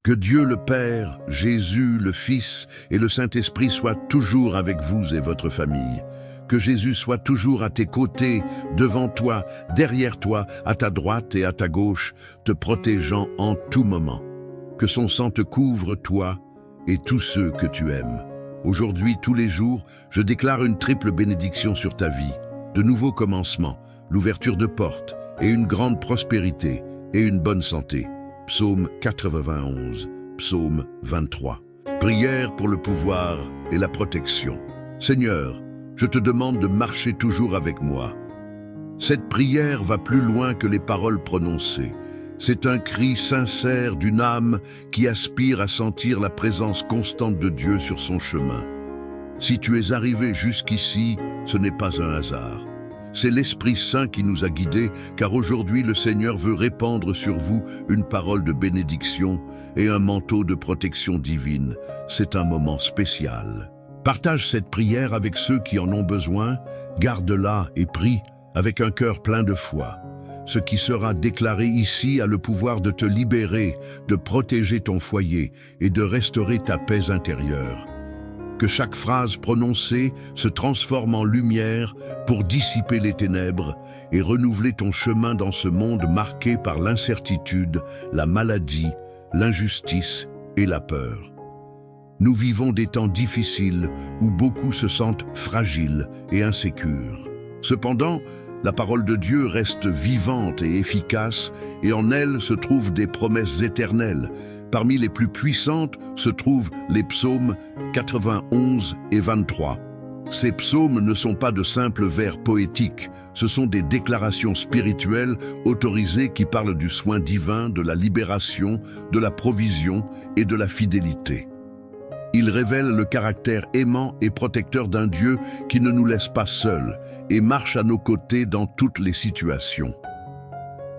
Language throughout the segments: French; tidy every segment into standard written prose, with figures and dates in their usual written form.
Que Dieu le Père, Jésus le Fils et le Saint-Esprit soient toujours avec vous et votre famille. Que Jésus soit toujours à tes côtés, devant toi, derrière toi, à ta droite et à ta gauche, te protégeant en tout moment. Que son sang te couvre, toi et tous ceux que tu aimes. Aujourd'hui, tous les jours, je déclare une triple bénédiction sur ta vie. De nouveaux commencements, l'ouverture de portes et une grande prospérité et une bonne santé. Psaume 91, Psaume 23. Prière pour le pouvoir et la protection. Seigneur, je te demande de marcher toujours avec moi. Cette prière va plus loin que les paroles prononcées. C'est un cri sincère d'une âme qui aspire à sentir la présence constante de Dieu sur son chemin. Si tu es arrivé jusqu'ici, ce n'est pas un hasard. C'est l'Esprit Saint qui nous a guidés, car aujourd'hui le Seigneur veut répandre sur vous une parole de bénédiction et un manteau de protection divine. C'est un moment spécial. Partage cette prière avec ceux qui en ont besoin, garde-la et prie avec un cœur plein de foi. Ce qui sera déclaré ici a le pouvoir de te libérer, de protéger ton foyer et de restaurer ta paix intérieure. Que chaque phrase prononcée se transforme en lumière pour dissiper les ténèbres et renouveler ton chemin dans ce monde marqué par l'incertitude, la maladie, l'injustice et la peur. Nous vivons des temps difficiles où beaucoup se sentent fragiles et insécures. Cependant, la parole de Dieu reste vivante et efficace et en elle se trouvent des promesses éternelles. Parmi les plus puissantes se trouvent les psaumes 91 et 23. Ces psaumes ne sont pas de simples vers poétiques, ce sont des déclarations spirituelles autorisées qui parlent du soin divin, de la libération, de la provision et de la fidélité. Ils révèlent le caractère aimant et protecteur d'un Dieu qui ne nous laisse pas seuls et marche à nos côtés dans toutes les situations.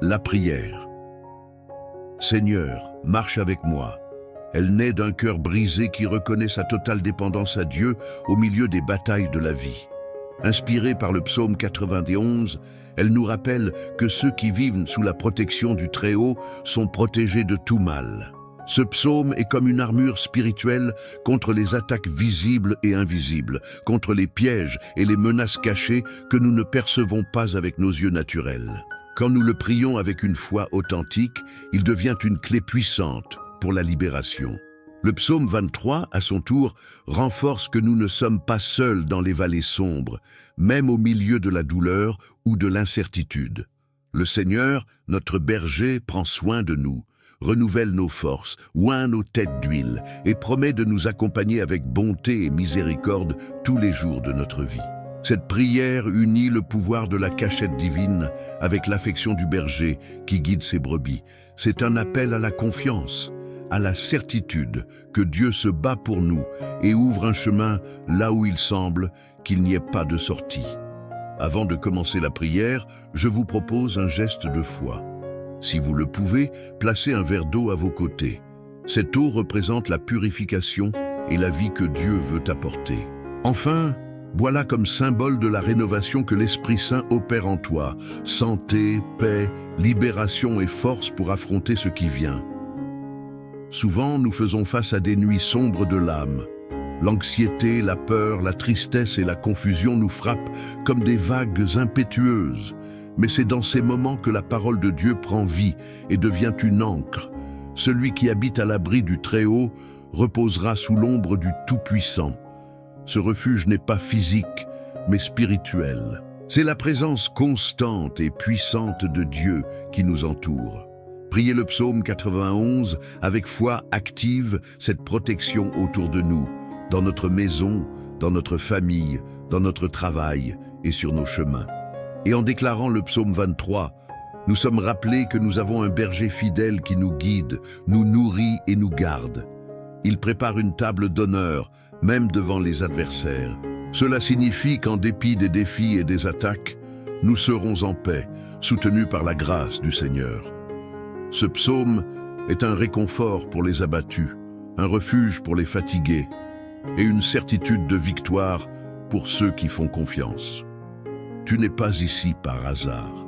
La prière. Seigneur, marche avec moi. Elle naît d'un cœur brisé qui reconnaît sa totale dépendance à Dieu au milieu des batailles de la vie. Inspirée par le psaume 91, elle nous rappelle que ceux qui vivent sous la protection du Très-Haut sont protégés de tout mal. Ce psaume est comme une armure spirituelle contre les attaques visibles et invisibles, contre les pièges et les menaces cachées que nous ne percevons pas avec nos yeux naturels. Quand nous le prions avec une foi authentique, il devient une clé puissante pour la libération. Le psaume 23, à son tour, renforce que nous ne sommes pas seuls dans les vallées sombres, même au milieu de la douleur ou de l'incertitude. Le Seigneur, notre berger, prend soin de nous, renouvelle nos forces, oint nos têtes d'huile et promet de nous accompagner avec bonté et miséricorde tous les jours de notre vie. Cette prière unit le pouvoir de la cachette divine avec l'affection du berger qui guide ses brebis. C'est un appel à la confiance, à la certitude que Dieu se bat pour nous et ouvre un chemin là où il semble qu'il n'y ait pas de sortie. Avant de commencer la prière, je vous propose un geste de foi. Si vous le pouvez, placez un verre d'eau à vos côtés. Cette eau représente la purification et la vie que Dieu veut apporter. Enfin, bois-la comme symbole de la rénovation que l'Esprit Saint opère en toi. Santé, paix, libération et force pour affronter ce qui vient. Souvent, nous faisons face à des nuits sombres de l'âme. L'anxiété, la peur, la tristesse et la confusion nous frappent comme des vagues impétueuses. Mais c'est dans ces moments que la parole de Dieu prend vie et devient une ancre. Celui qui habite à l'abri du Très-Haut reposera sous l'ombre du Tout-Puissant. Ce refuge n'est pas physique, mais spirituel. C'est la présence constante et puissante de Dieu qui nous entoure. Priez le psaume 91 avec foi active cette protection autour de nous, dans notre maison, dans notre famille, dans notre travail et sur nos chemins. Et en déclarant le psaume 23, nous sommes rappelés que nous avons un berger fidèle qui nous guide, nous nourrit et nous garde. Il prépare une table d'honneur, même devant les adversaires. Cela signifie qu'en dépit des défis et des attaques, nous serons en paix, soutenus par la grâce du Seigneur. Ce psaume est un réconfort pour les abattus, un refuge pour les fatigués et une certitude de victoire pour ceux qui font confiance. Tu n'es pas ici par hasard.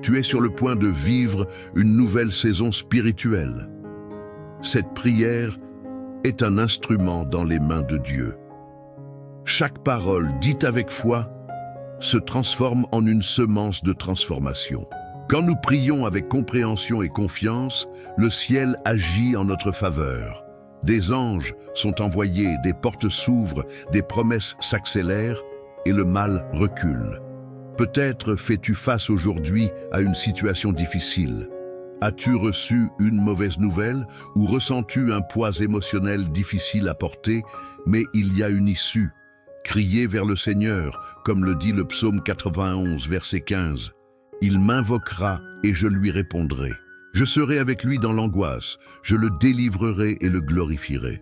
Tu es sur le point de vivre une nouvelle saison spirituelle. Cette prière est un instrument dans les mains de Dieu. Chaque parole dite avec foi se transforme en une semence de transformation. Quand nous prions avec compréhension et confiance, le ciel agit en notre faveur. Des anges sont envoyés, des portes s'ouvrent, des promesses s'accélèrent et le mal recule. Peut-être fais-tu face aujourd'hui à une situation difficile. As-tu reçu une mauvaise nouvelle ou ressens-tu un poids émotionnel difficile à porter, mais il y a une issue. Criez vers le Seigneur, comme le dit le psaume 91, verset 15. Il m'invoquera et je lui répondrai. Je serai avec lui dans l'angoisse, je le délivrerai et le glorifierai.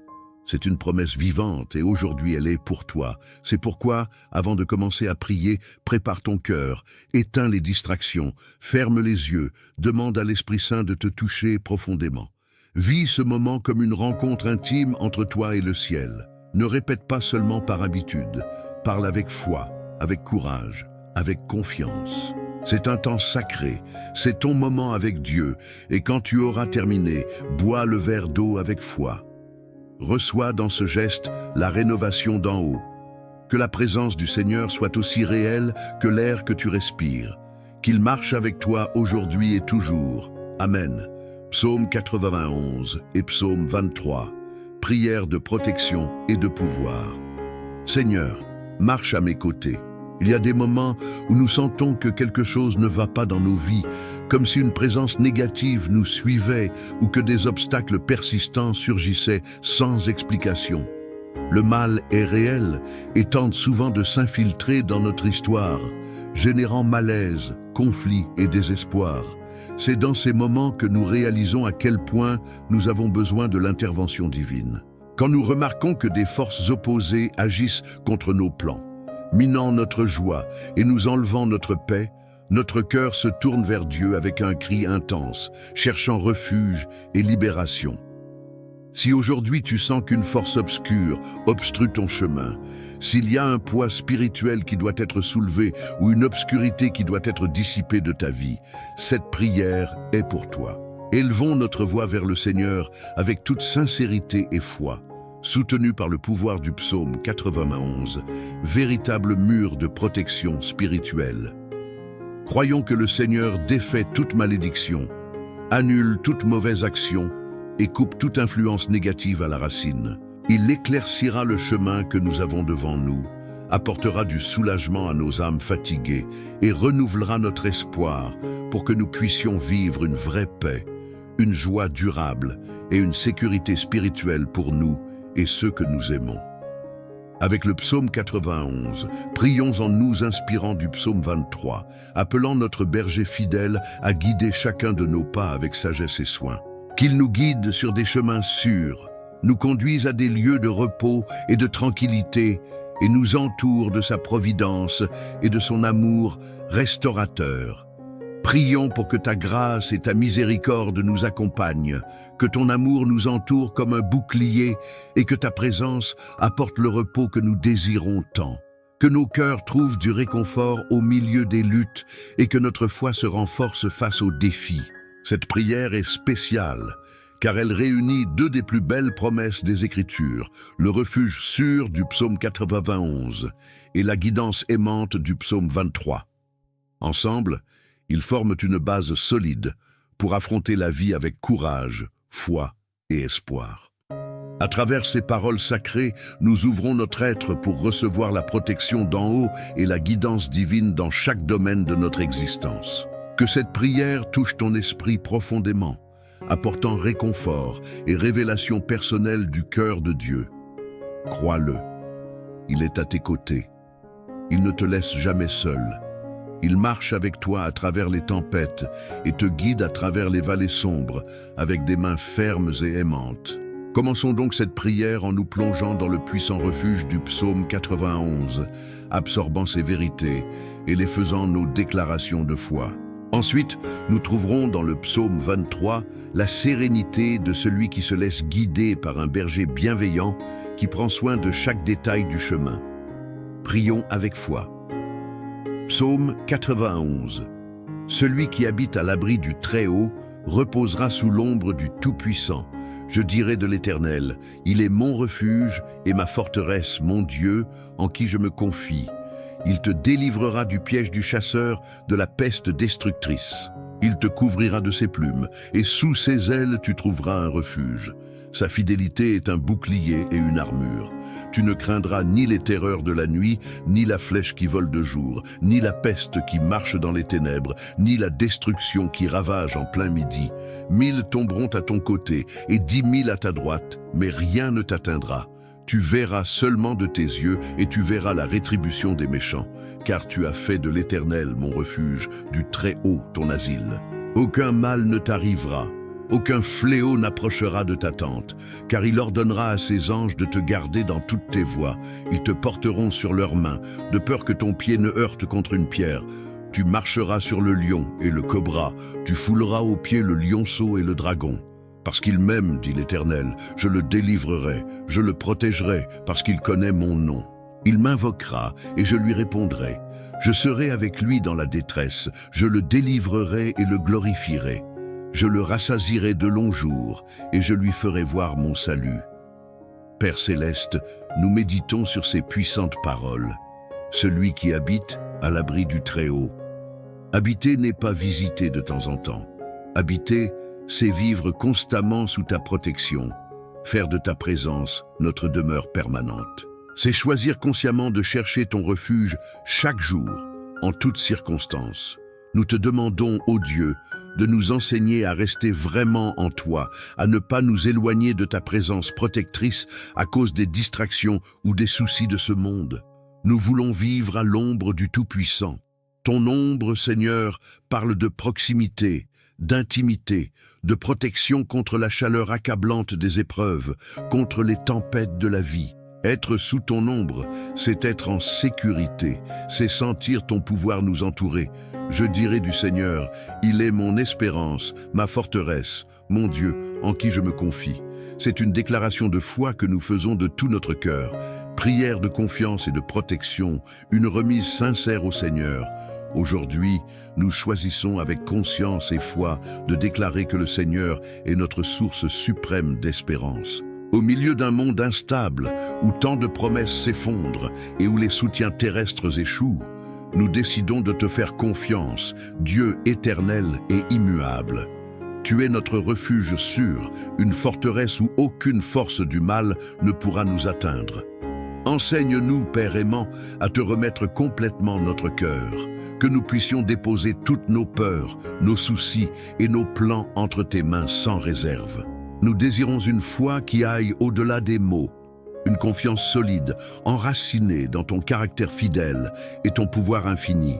C'est une promesse vivante et aujourd'hui elle est pour toi. C'est pourquoi, avant de commencer à prier, prépare ton cœur, éteins les distractions, ferme les yeux, demande à l'Esprit Saint de te toucher profondément. Vis ce moment comme une rencontre intime entre toi et le ciel. Ne répète pas seulement par habitude, parle avec foi, avec courage, avec confiance. C'est un temps sacré, c'est ton moment avec Dieu, et quand tu auras terminé, bois le verre d'eau avec foi. Reçois dans ce geste la rénovation d'en haut. Que la présence du Seigneur soit aussi réelle que l'air que tu respires. Qu'il marche avec toi aujourd'hui et toujours. Amen. Psaume 91 et Psaume 23. Prière de protection et de pouvoir. Seigneur, marche à mes côtés. Il y a des moments où nous sentons que quelque chose ne va pas dans nos vies, comme si une présence négative nous suivait ou que des obstacles persistants surgissaient sans explication. Le mal est réel et tente souvent de s'infiltrer dans notre histoire, générant malaise, conflit et désespoir. C'est dans ces moments que nous réalisons à quel point nous avons besoin de l'intervention divine. Quand nous remarquons que des forces opposées agissent contre nos plans, minant notre joie et nous enlevant notre paix, notre cœur se tourne vers Dieu avec un cri intense, cherchant refuge et libération. Si aujourd'hui tu sens qu'une force obscure obstrue ton chemin, s'il y a un poids spirituel qui doit être soulevé ou une obscurité qui doit être dissipée de ta vie, cette prière est pour toi. Élevons notre voix vers le Seigneur avec toute sincérité et foi. Soutenu par le pouvoir du psaume 91, véritable mur de protection spirituelle. Croyons que le Seigneur défait toute malédiction, annule toute mauvaise action et coupe toute influence négative à la racine. Il éclaircira le chemin que nous avons devant nous, apportera du soulagement à nos âmes fatiguées et renouvellera notre espoir pour que nous puissions vivre une vraie paix, une joie durable et une sécurité spirituelle pour nous et ceux que nous aimons. Avec le psaume 91, prions en nous inspirant du psaume 23, appelant notre berger fidèle à guider chacun de nos pas avec sagesse et soin. Qu'il nous guide sur des chemins sûrs, nous conduise à des lieux de repos et de tranquillité et nous entoure de sa providence et de son amour restaurateur. Prions pour que ta grâce et ta miséricorde nous accompagnent, que ton amour nous entoure comme un bouclier et que ta présence apporte le repos que nous désirons tant. Que nos cœurs trouvent du réconfort au milieu des luttes et que notre foi se renforce face aux défis. Cette prière est spéciale, car elle réunit deux des plus belles promesses des Écritures, le refuge sûr du psaume 91 et la guidance aimante du psaume 23. Ensemble, ils forment une base solide pour affronter la vie avec courage, foi et espoir. À travers ces paroles sacrées, nous ouvrons notre être pour recevoir la protection d'en haut et la guidance divine dans chaque domaine de notre existence. Que cette prière touche ton esprit profondément, apportant réconfort et révélation personnelle du cœur de Dieu. Crois-le, il est à tes côtés. Il ne te laisse jamais seul. Il marche avec toi à travers les tempêtes et te guide à travers les vallées sombres avec des mains fermes et aimantes. Commençons donc cette prière en nous plongeant dans le puissant refuge du psaume 91, absorbant ses vérités et les faisant nos déclarations de foi. Ensuite, nous trouverons dans le psaume 23 la sérénité de celui qui se laisse guider par un berger bienveillant qui prend soin de chaque détail du chemin. Prions avec foi. Psaume 91. Celui qui habite à l'abri du Très-Haut reposera sous l'ombre du Tout-Puissant. Je dirai de l'Éternel, il est mon refuge et ma forteresse, mon Dieu, en qui je me confie. Il te délivrera du piège du chasseur, de la peste destructrice. Il te couvrira de ses plumes, et sous ses ailes tu trouveras un refuge. Sa fidélité est un bouclier et une armure. Tu ne craindras ni les terreurs de la nuit, ni la flèche qui vole de jour, ni la peste qui marche dans les ténèbres, ni la destruction qui ravage en plein midi. 1000 tomberont à ton côté et 10 000 à ta droite, mais rien ne t'atteindra. Tu verras seulement de tes yeux et tu verras la rétribution des méchants, car tu as fait de l'Éternel mon refuge, du Très-Haut ton asile. Aucun mal ne t'arrivera. Aucun fléau n'approchera de ta tente, car il ordonnera à ses anges de te garder dans toutes tes voies. Ils te porteront sur leurs mains, de peur que ton pied ne heurte contre une pierre. Tu marcheras sur le lion et le cobra, tu fouleras aux pieds le lionceau et le dragon. Parce qu'il m'aime, dit l'Éternel, je le délivrerai, je le protégerai, parce qu'il connaît mon nom. Il m'invoquera et je lui répondrai. Je serai avec lui dans la détresse, je le délivrerai et le glorifierai. Je le rassasierai de longs jours, et je lui ferai voir mon salut. Père céleste, nous méditons sur ces puissantes paroles. Celui qui habite à l'abri du Très-Haut. Habiter n'est pas visiter de temps en temps. Habiter, c'est vivre constamment sous ta protection, faire de ta présence notre demeure permanente. C'est choisir consciemment de chercher ton refuge chaque jour, en toutes circonstances. Nous te demandons, ô Dieu, de nous enseigner à rester vraiment en toi, à ne pas nous éloigner de ta présence protectrice à cause des distractions ou des soucis de ce monde. Nous voulons vivre à l'ombre du Tout-Puissant. Ton ombre, Seigneur, parle de proximité, d'intimité, de protection contre la chaleur accablante des épreuves, contre les tempêtes de la vie. Être sous ton ombre, c'est être en sécurité, c'est sentir ton pouvoir nous entourer. Je dirai du Seigneur, il est mon espérance, ma forteresse, mon Dieu, en qui je me confie. C'est une déclaration de foi que nous faisons de tout notre cœur. Prière de confiance et de protection, une remise sincère au Seigneur. Aujourd'hui, nous choisissons avec conscience et foi de déclarer que le Seigneur est notre source suprême d'espérance. Au milieu d'un monde instable, où tant de promesses s'effondrent et où les soutiens terrestres échouent, nous décidons de te faire confiance, Dieu éternel et immuable. Tu es notre refuge sûr, une forteresse où aucune force du mal ne pourra nous atteindre. Enseigne-nous, Père aimant, à te remettre complètement notre cœur, que nous puissions déposer toutes nos peurs, nos soucis et nos plans entre tes mains sans réserve. Nous désirons une foi qui aille au-delà des mots, une confiance solide, enracinée dans ton caractère fidèle et ton pouvoir infini.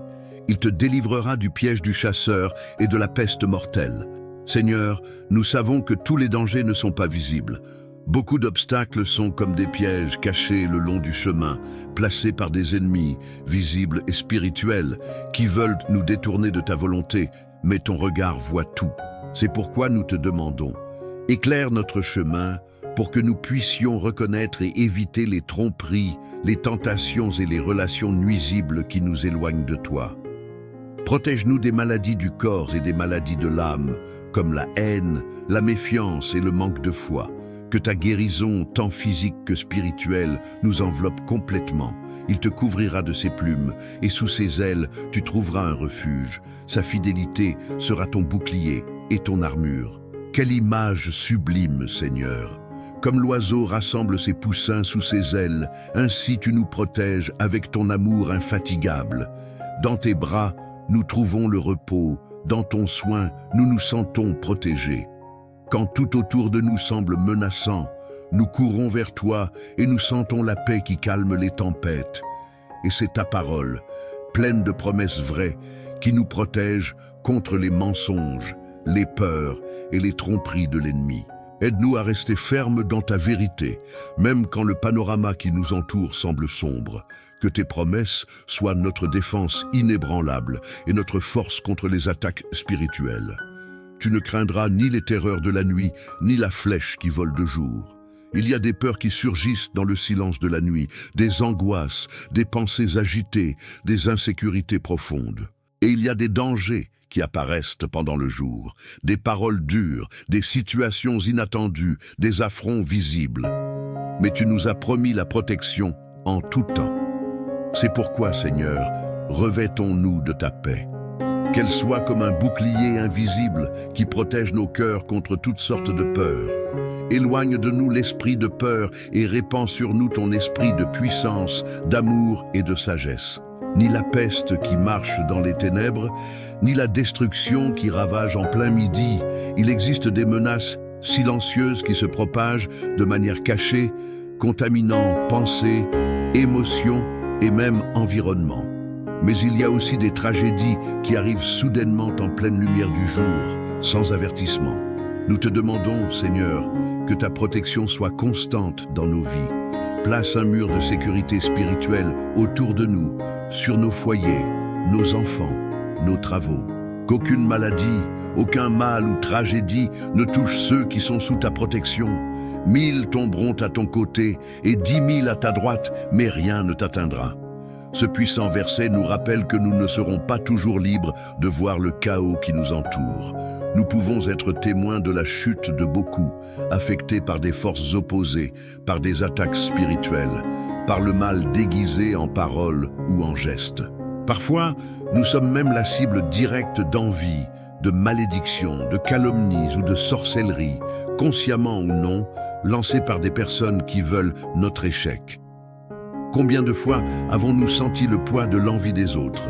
Il te délivrera du piège du chasseur et de la peste mortelle. Seigneur, nous savons que tous les dangers ne sont pas visibles. Beaucoup d'obstacles sont comme des pièges cachés le long du chemin, placés par des ennemis, visibles et spirituels, qui veulent nous détourner de ta volonté, mais ton regard voit tout. C'est pourquoi nous te demandons, éclaire notre chemin pour que nous puissions reconnaître et éviter les tromperies, les tentations et les relations nuisibles qui nous éloignent de toi. Protège-nous des maladies du corps et des maladies de l'âme, comme la haine, la méfiance et le manque de foi. Que ta guérison, tant physique que spirituelle, nous enveloppe complètement. Il te couvrira de ses plumes, et sous ses ailes, tu trouveras un refuge. Sa fidélité sera ton bouclier et ton armure. Quelle image sublime, Seigneur! Comme l'oiseau rassemble ses poussins sous ses ailes, ainsi tu nous protèges avec ton amour infatigable. Dans tes bras, nous trouvons le repos. Dans ton soin, nous nous sentons protégés. Quand tout autour de nous semble menaçant, nous courons vers toi et nous sentons la paix qui calme les tempêtes. Et c'est ta parole, pleine de promesses vraies, qui nous protège contre les mensonges, les peurs et les tromperies de l'ennemi. Aide-nous à rester fermes dans ta vérité, même quand le panorama qui nous entoure semble sombre. Que tes promesses soient notre défense inébranlable et notre force contre les attaques spirituelles. Tu ne craindras ni les terreurs de la nuit, ni la flèche qui vole de jour. Il y a des peurs qui surgissent dans le silence de la nuit, des angoisses, des pensées agitées, des insécurités profondes. Et il y a des dangers qui apparaissent pendant le jour, des paroles dures, des situations inattendues, des affronts visibles. Mais tu nous as promis la protection en tout temps. C'est pourquoi, Seigneur, revêtons-nous de ta paix. Qu'elle soit comme un bouclier invisible qui protège nos cœurs contre toutes sortes de peurs. Éloigne de nous l'esprit de peur et répand sur nous ton esprit de puissance, d'amour et de sagesse. Ni la peste qui marche dans les ténèbres, ni la destruction qui ravage en plein midi. Il existe des menaces silencieuses qui se propagent de manière cachée, contaminant pensées, émotions et même environnement. Mais il y a aussi des tragédies qui arrivent soudainement en pleine lumière du jour, sans avertissement. Nous te demandons, Seigneur, que ta protection soit constante dans nos vies. Place un mur de sécurité spirituelle autour de nous, sur nos foyers, nos enfants, nos travaux. Qu'aucune maladie, aucun mal ou tragédie ne touche ceux qui sont sous ta protection. 1000 tomberont à ton côté et 10 000 à ta droite, mais rien ne t'atteindra. Ce puissant verset nous rappelle que nous ne serons pas toujours libres de voir le chaos qui nous entoure. Nous pouvons être témoins de la chute de beaucoup, affectés par des forces opposées, par des attaques spirituelles, par le mal déguisé en paroles ou en gestes. Parfois, nous sommes même la cible directe d'envie, de malédictions, de calomnies ou de sorcellerie, consciemment ou non, lancées par des personnes qui veulent notre échec. Combien de fois avons-nous senti le poids de l'envie des autres?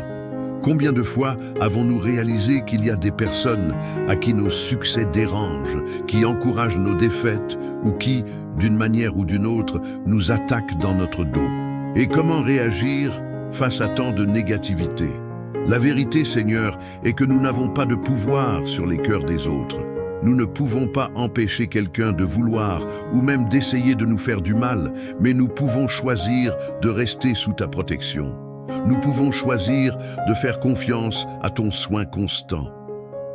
Combien de fois avons-nous réalisé qu'il y a des personnes à qui nos succès dérangent, qui encouragent nos défaites ou qui, d'une manière ou d'une autre, nous attaquent dans notre dos? Et comment réagir face à tant de négativité? La vérité, Seigneur, est que nous n'avons pas de pouvoir sur les cœurs des autres. Nous ne pouvons pas empêcher quelqu'un de vouloir ou même d'essayer de nous faire du mal, mais nous pouvons choisir de rester sous ta protection. Nous pouvons choisir de faire confiance à ton soin constant.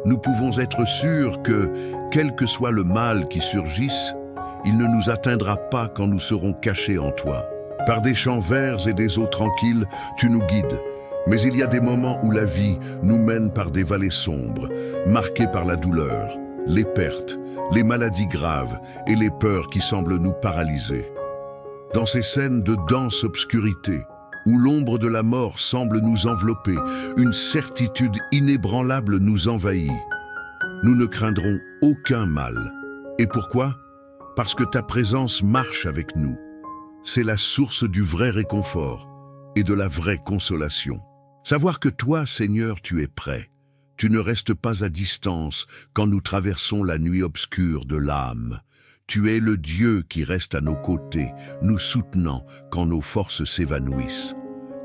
Nous pouvons être sûrs que, quel que soit le mal qui surgisse, il ne nous atteindra pas quand nous serons cachés en toi. Par des champs verts et des eaux tranquilles, tu nous guides. Mais il y a des moments où la vie nous mène par des vallées sombres, marquées par la douleur, les pertes, les maladies graves et les peurs qui semblent nous paralyser. Dans ces scènes de dense obscurité, où l'ombre de la mort semble nous envelopper, une certitude inébranlable nous envahit. Nous ne craindrons aucun mal. Et pourquoi? Parce que ta présence marche avec nous. C'est la source du vrai réconfort et de la vraie consolation. Savoir que toi, Seigneur, tu es prêt. Tu ne restes pas à distance quand nous traversons la nuit obscure de l'âme. Tu es le Dieu qui reste à nos côtés, nous soutenant quand nos forces s'évanouissent.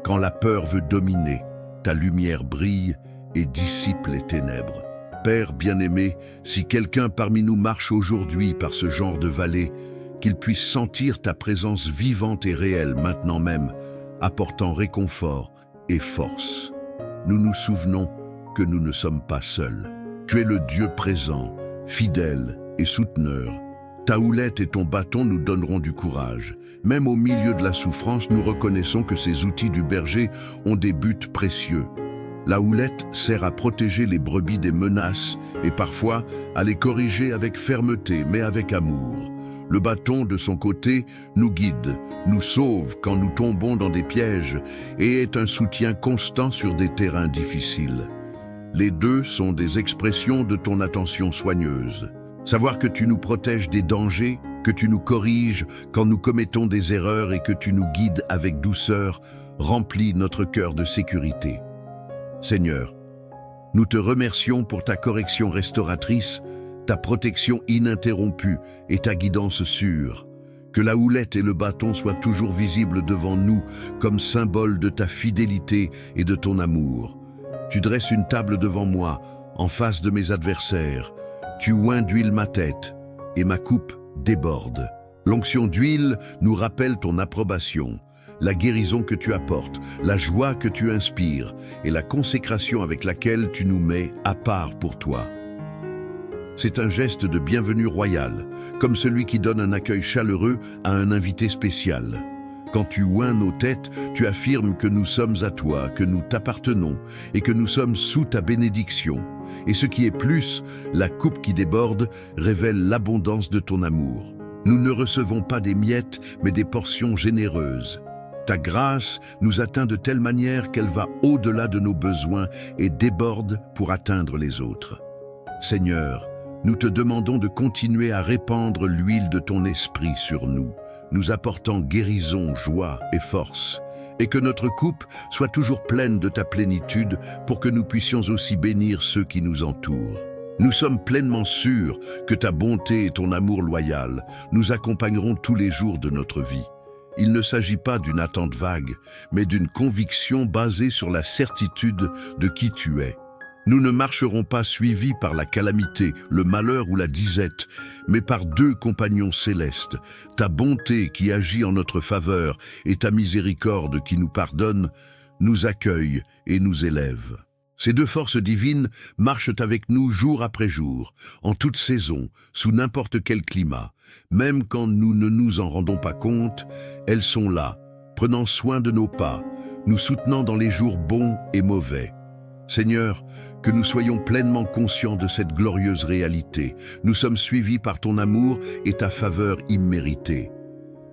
Quand la peur veut dominer, ta lumière brille et dissipe les ténèbres. Père bien-aimé, si quelqu'un parmi nous marche aujourd'hui par ce genre de vallée, qu'il puisse sentir ta présence vivante et réelle maintenant même, apportant réconfort et force. Nous nous souvenons que nous ne sommes pas seuls. Tu es le Dieu présent, fidèle et souteneur. Ta houlette et ton bâton nous donneront du courage. Même au milieu de la souffrance, nous reconnaissons que ces outils du berger ont des buts précieux. La houlette sert à protéger les brebis des menaces et parfois à les corriger avec fermeté, mais avec amour. Le bâton, de son côté, nous guide, nous sauve quand nous tombons dans des pièges et est un soutien constant sur des terrains difficiles. Les deux sont des expressions de ton attention soigneuse. Savoir que tu nous protèges des dangers, que tu nous corriges quand nous commettons des erreurs et que tu nous guides avec douceur, remplit notre cœur de sécurité. Seigneur, nous te remercions pour ta correction restauratrice, ta protection ininterrompue et ta guidance sûre. Que la houlette et le bâton soient toujours visibles devant nous comme symbole de ta fidélité et de ton amour. Tu dresses une table devant moi, en face de mes adversaires. Tu oins d'huile ma tête et ma coupe déborde. L'onction d'huile nous rappelle ton approbation, la guérison que tu apportes, la joie que tu inspires et la consécration avec laquelle tu nous mets à part pour toi. C'est un geste de bienvenue royale, comme celui qui donne un accueil chaleureux à un invité spécial. Quand tu oins nos têtes, tu affirmes que nous sommes à toi, que nous t'appartenons et que nous sommes sous ta bénédiction. Et ce qui est plus, la coupe qui déborde révèle l'abondance de ton amour. Nous ne recevons pas des miettes, mais des portions généreuses. Ta grâce nous atteint de telle manière qu'elle va au-delà de nos besoins et déborde pour atteindre les autres. Seigneur, nous te demandons de continuer à répandre l'huile de ton esprit sur nous, nous apportant guérison, joie et force, et que notre coupe soit toujours pleine de ta plénitude pour que nous puissions aussi bénir ceux qui nous entourent. Nous sommes pleinement sûrs que ta bonté et ton amour loyal nous accompagneront tous les jours de notre vie. Il ne s'agit pas d'une attente vague, mais d'une conviction basée sur la certitude de qui tu es. Nous ne marcherons pas suivis par la calamité, le malheur ou la disette, mais par deux compagnons célestes, ta bonté qui agit en notre faveur et ta miséricorde qui nous pardonne, nous accueille et nous élève. Ces deux forces divines marchent avec nous jour après jour, en toute saison, sous n'importe quel climat. Même quand nous ne nous en rendons pas compte, elles sont là, prenant soin de nos pas, nous soutenant dans les jours bons et mauvais. Seigneur, que nous soyons pleinement conscients de cette glorieuse réalité. Nous sommes suivis par ton amour et ta faveur imméritée.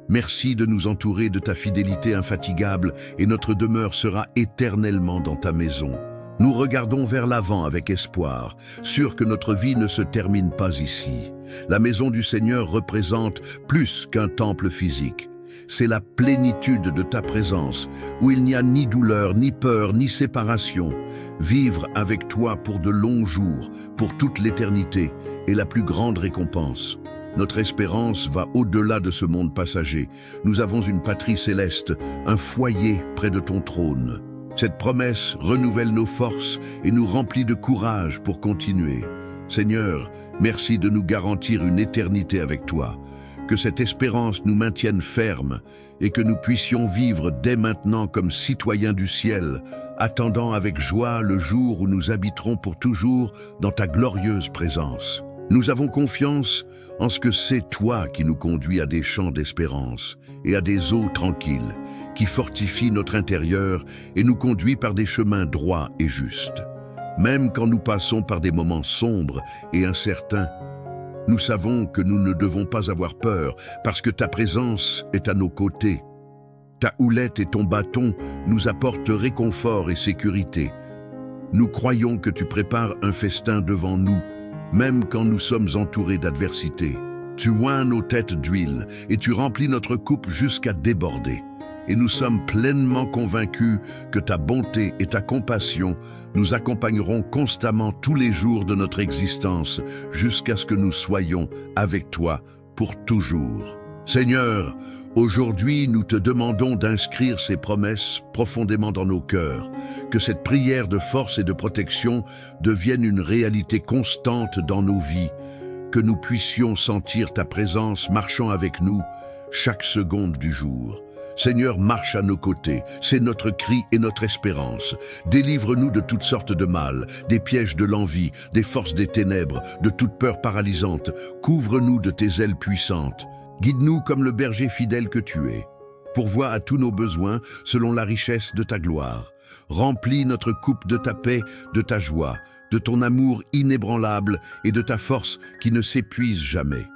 Merci de nous entourer de ta fidélité infatigable et notre demeure sera éternellement dans ta maison. Nous regardons vers l'avant avec espoir, sûrs que notre vie ne se termine pas ici. La maison du Seigneur représente plus qu'un temple physique. C'est la plénitude de ta présence, où il n'y a ni douleur, ni peur, ni séparation. Vivre avec toi pour de longs jours, pour toute l'éternité, est la plus grande récompense. Notre espérance va au-delà de ce monde passager. Nous avons une patrie céleste, un foyer près de ton trône. Cette promesse renouvelle nos forces et nous remplit de courage pour continuer. Seigneur, merci de nous garantir une éternité avec toi. Que cette espérance nous maintienne fermes et que nous puissions vivre dès maintenant comme citoyens du ciel, attendant avec joie le jour où nous habiterons pour toujours dans ta glorieuse présence. Nous avons confiance en ce que c'est toi qui nous conduis à des champs d'espérance et à des eaux tranquilles, qui fortifient notre intérieur et nous conduit par des chemins droits et justes. Même quand nous passons par des moments sombres et incertains, nous savons que nous ne devons pas avoir peur parce que ta présence est à nos côtés. Ta houlette et ton bâton nous apportent réconfort et sécurité. Nous croyons que tu prépares un festin devant nous, même quand nous sommes entourés d'adversité. Tu oins nos têtes d'huile et tu remplis notre coupe jusqu'à déborder. Et nous sommes pleinement convaincus que ta bonté et ta compassion nous accompagneront constamment tous les jours de notre existence jusqu'à ce que nous soyons avec toi pour toujours. Seigneur, aujourd'hui nous te demandons d'inscrire ces promesses profondément dans nos cœurs, que cette prière de force et de protection devienne une réalité constante dans nos vies, que nous puissions sentir ta présence marchant avec nous chaque seconde du jour. Seigneur, marche à nos côtés, c'est notre cri et notre espérance. Délivre-nous de toutes sortes de mal, des pièges de l'envie, des forces des ténèbres, de toute peur paralysante. Couvre-nous de tes ailes puissantes. Guide-nous comme le berger fidèle que tu es. Pourvois à tous nos besoins selon la richesse de ta gloire. Remplis notre coupe de ta paix, de ta joie, de ton amour inébranlable et de ta force qui ne s'épuise jamais.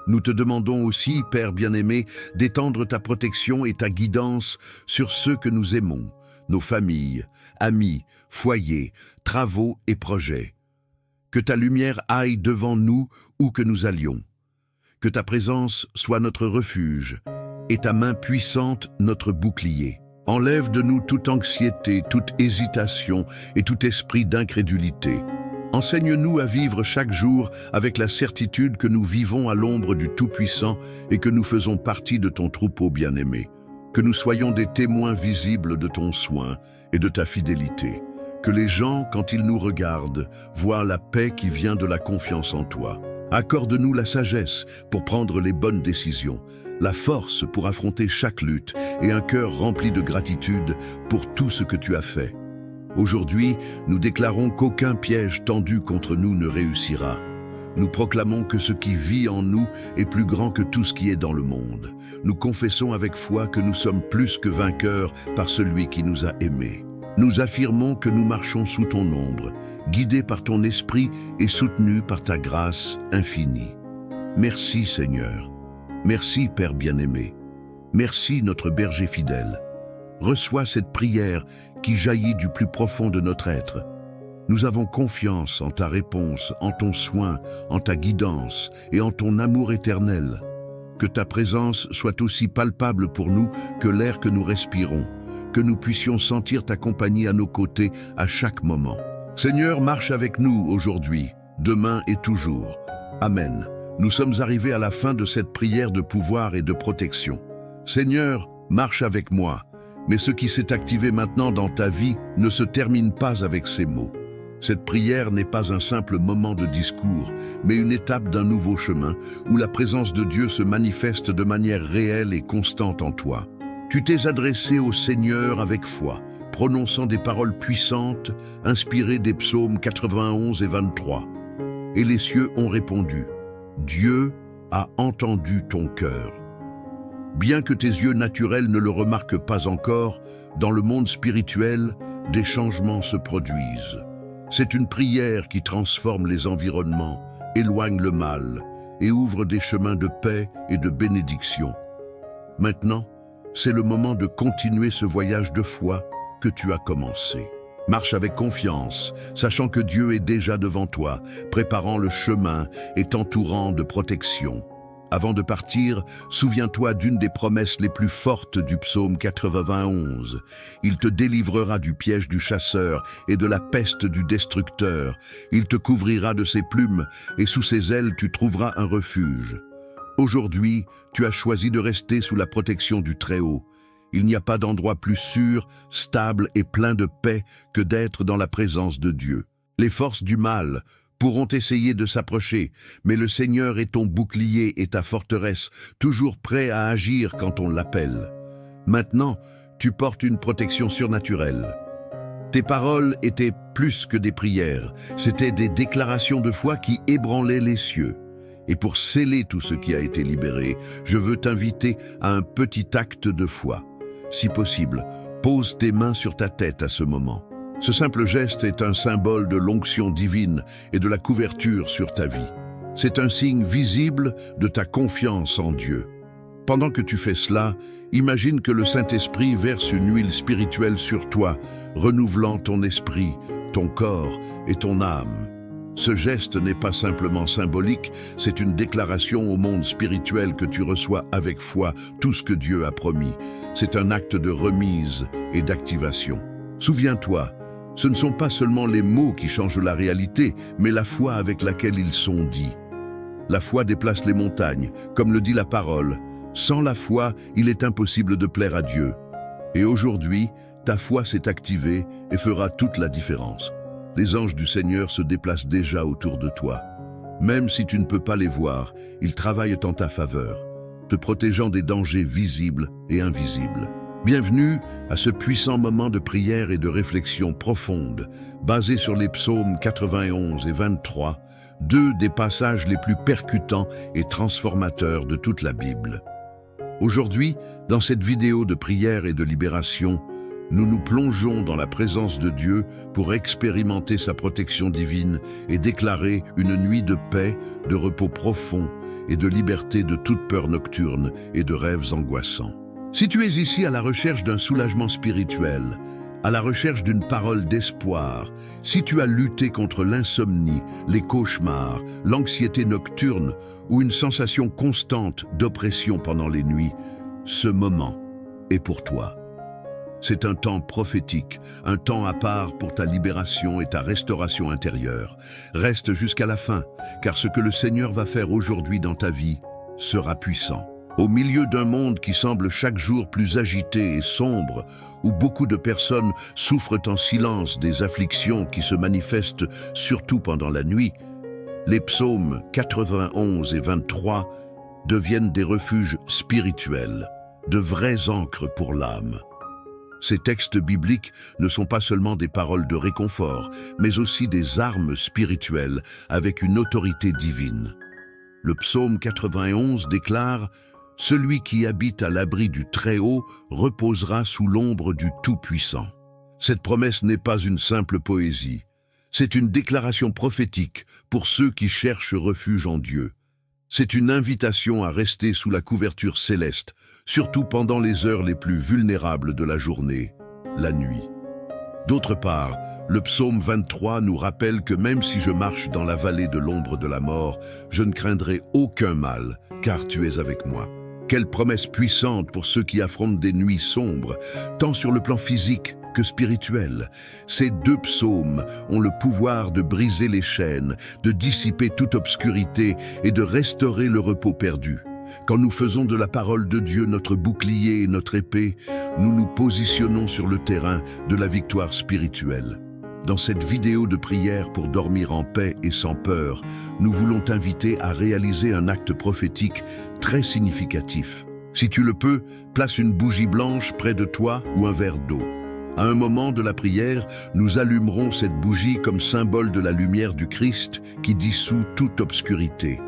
Nous te demandons aussi, Père bien-aimé, d'étendre ta protection et ta guidance sur ceux que nous aimons, nos familles, amis, foyers, travaux et projets. Que ta lumière aille devant nous où que nous allions. Que ta présence soit notre refuge et ta main puissante notre bouclier. Enlève de nous toute anxiété, toute hésitation et tout esprit d'incrédulité. Enseigne-nous à vivre chaque jour avec la certitude que nous vivons à l'ombre du Tout-Puissant et que nous faisons partie de ton troupeau bien-aimé. Que nous soyons des témoins visibles de ton soin et de ta fidélité. Que les gens, quand ils nous regardent, voient la paix qui vient de la confiance en toi. Accorde-nous la sagesse pour prendre les bonnes décisions, la force pour affronter chaque lutte et un cœur rempli de gratitude pour tout ce que tu as fait. Aujourd'hui, nous déclarons qu'aucun piège tendu contre nous ne réussira. Nous proclamons que ce qui vit en nous est plus grand que tout ce qui est dans le monde. Nous confessons avec foi que nous sommes plus que vainqueurs par celui qui nous a aimés. Nous affirmons que nous marchons sous ton ombre, guidés par ton esprit et soutenus par ta grâce infinie. Merci Seigneur. Merci Père bien-aimé. Merci notre berger fidèle. Reçois cette prière qui jaillit du plus profond de notre être. Nous avons confiance en ta réponse, en ton soin, en ta guidance et en ton amour éternel. Que ta présence soit aussi palpable pour nous que l'air que nous respirons, que nous puissions sentir ta compagnie à nos côtés à chaque moment. Seigneur, marche avec nous aujourd'hui, demain et toujours. Amen. Nous sommes arrivés à la fin de cette prière de pouvoir et de protection. Seigneur, marche avec moi, mais ce qui s'est activé maintenant dans ta vie ne se termine pas avec ces mots. Cette prière n'est pas un simple moment de discours, mais une étape d'un nouveau chemin où la présence de Dieu se manifeste de manière réelle et constante en toi. Tu t'es adressé au Seigneur avec foi, prononçant des paroles puissantes, inspirées des psaumes 91 et 23. Et les cieux ont répondu, « Dieu a entendu ton cœur ». Bien que tes yeux naturels ne le remarquent pas encore, dans le monde spirituel, des changements se produisent. C'est une prière qui transforme les environnements, éloigne le mal et ouvre des chemins de paix et de bénédiction. Maintenant, c'est le moment de continuer ce voyage de foi que tu as commencé. Marche avec confiance, sachant que Dieu est déjà devant toi, préparant le chemin et t'entourant de protection. Avant de partir, souviens-toi d'une des promesses les plus fortes du psaume 91. Il te délivrera du piège du chasseur et de la peste du destructeur. Il te couvrira de ses plumes et sous ses ailes tu trouveras un refuge. Aujourd'hui, tu as choisi de rester sous la protection du Très-Haut. Il n'y a pas d'endroit plus sûr, stable et plein de paix que d'être dans la présence de Dieu. Les forces du mal pourront essayer de s'approcher, mais le Seigneur est ton bouclier et ta forteresse, toujours prêt à agir quand on l'appelle. Maintenant, tu portes une protection surnaturelle. Tes paroles étaient plus que des prières, c'étaient des déclarations de foi qui ébranlaient les cieux. Et pour sceller tout ce qui a été libéré, je veux t'inviter à un petit acte de foi. Si possible, pose tes mains sur ta tête à ce moment. Ce simple geste est un symbole de l'onction divine et de la couverture sur ta vie. C'est un signe visible de ta confiance en Dieu. Pendant que tu fais cela, imagine que le Saint-Esprit verse une huile spirituelle sur toi, renouvelant ton esprit, ton corps et ton âme. Ce geste n'est pas simplement symbolique, c'est une déclaration au monde spirituel que tu reçois avec foi tout ce que Dieu a promis. C'est un acte de remise et d'activation. Souviens-toi, ce ne sont pas seulement les mots qui changent la réalité, mais la foi avec laquelle ils sont dits. La foi déplace les montagnes, comme le dit la parole. Sans la foi, il est impossible de plaire à Dieu. Et aujourd'hui, ta foi s'est activée et fera toute la différence. Les anges du Seigneur se déplacent déjà autour de toi. Même si tu ne peux pas les voir, ils travaillent en ta faveur, te protégeant des dangers visibles et invisibles. Bienvenue à ce puissant moment de prière et de réflexion profonde, basé sur les psaumes 91 et 23, deux des passages les plus percutants et transformateurs de toute la Bible. Aujourd'hui, dans cette vidéo de prière et de libération, nous nous plongeons dans la présence de Dieu pour expérimenter sa protection divine et déclarer une nuit de paix, de repos profond et de liberté de toute peur nocturne et de rêves angoissants. Si tu es ici à la recherche d'un soulagement spirituel, à la recherche d'une parole d'espoir, si tu as lutté contre l'insomnie, les cauchemars, l'anxiété nocturne ou une sensation constante d'oppression pendant les nuits, ce moment est pour toi. C'est un temps prophétique, un temps à part pour ta libération et ta restauration intérieure. Reste jusqu'à la fin, car ce que le Seigneur va faire aujourd'hui dans ta vie sera puissant. Au milieu d'un monde qui semble chaque jour plus agité et sombre, où beaucoup de personnes souffrent en silence des afflictions qui se manifestent surtout pendant la nuit, les psaumes 91 et 23 deviennent des refuges spirituels, de vraies ancres pour l'âme. Ces textes bibliques ne sont pas seulement des paroles de réconfort, mais aussi des armes spirituelles avec une autorité divine. Le psaume 91 déclare « Celui qui habite à l'abri du Très-Haut reposera sous l'ombre du Tout-Puissant ». Cette promesse n'est pas une simple poésie. C'est une déclaration prophétique pour ceux qui cherchent refuge en Dieu. C'est une invitation à rester sous la couverture céleste, surtout pendant les heures les plus vulnérables de la journée, la nuit. D'autre part, le psaume 23 nous rappelle que même si je marche dans la vallée de l'ombre de la mort, je ne craindrai aucun mal, car tu es avec moi. Quelle promesse puissante pour ceux qui affrontent des nuits sombres, tant sur le plan physique que spirituel. Ces deux psaumes ont le pouvoir de briser les chaînes, de dissiper toute obscurité et de restaurer le repos perdu. Quand nous faisons de la parole de Dieu notre bouclier et notre épée, nous nous positionnons sur le terrain de la victoire spirituelle. Dans cette vidéo de prière pour dormir en paix et sans peur, nous voulons t'inviter à réaliser un acte prophétique très significatif. Si tu le peux, place une bougie blanche près de toi ou un verre d'eau. À un moment de la prière, nous allumerons cette bougie comme symbole de la lumière du Christ qui dissout toute obscurité.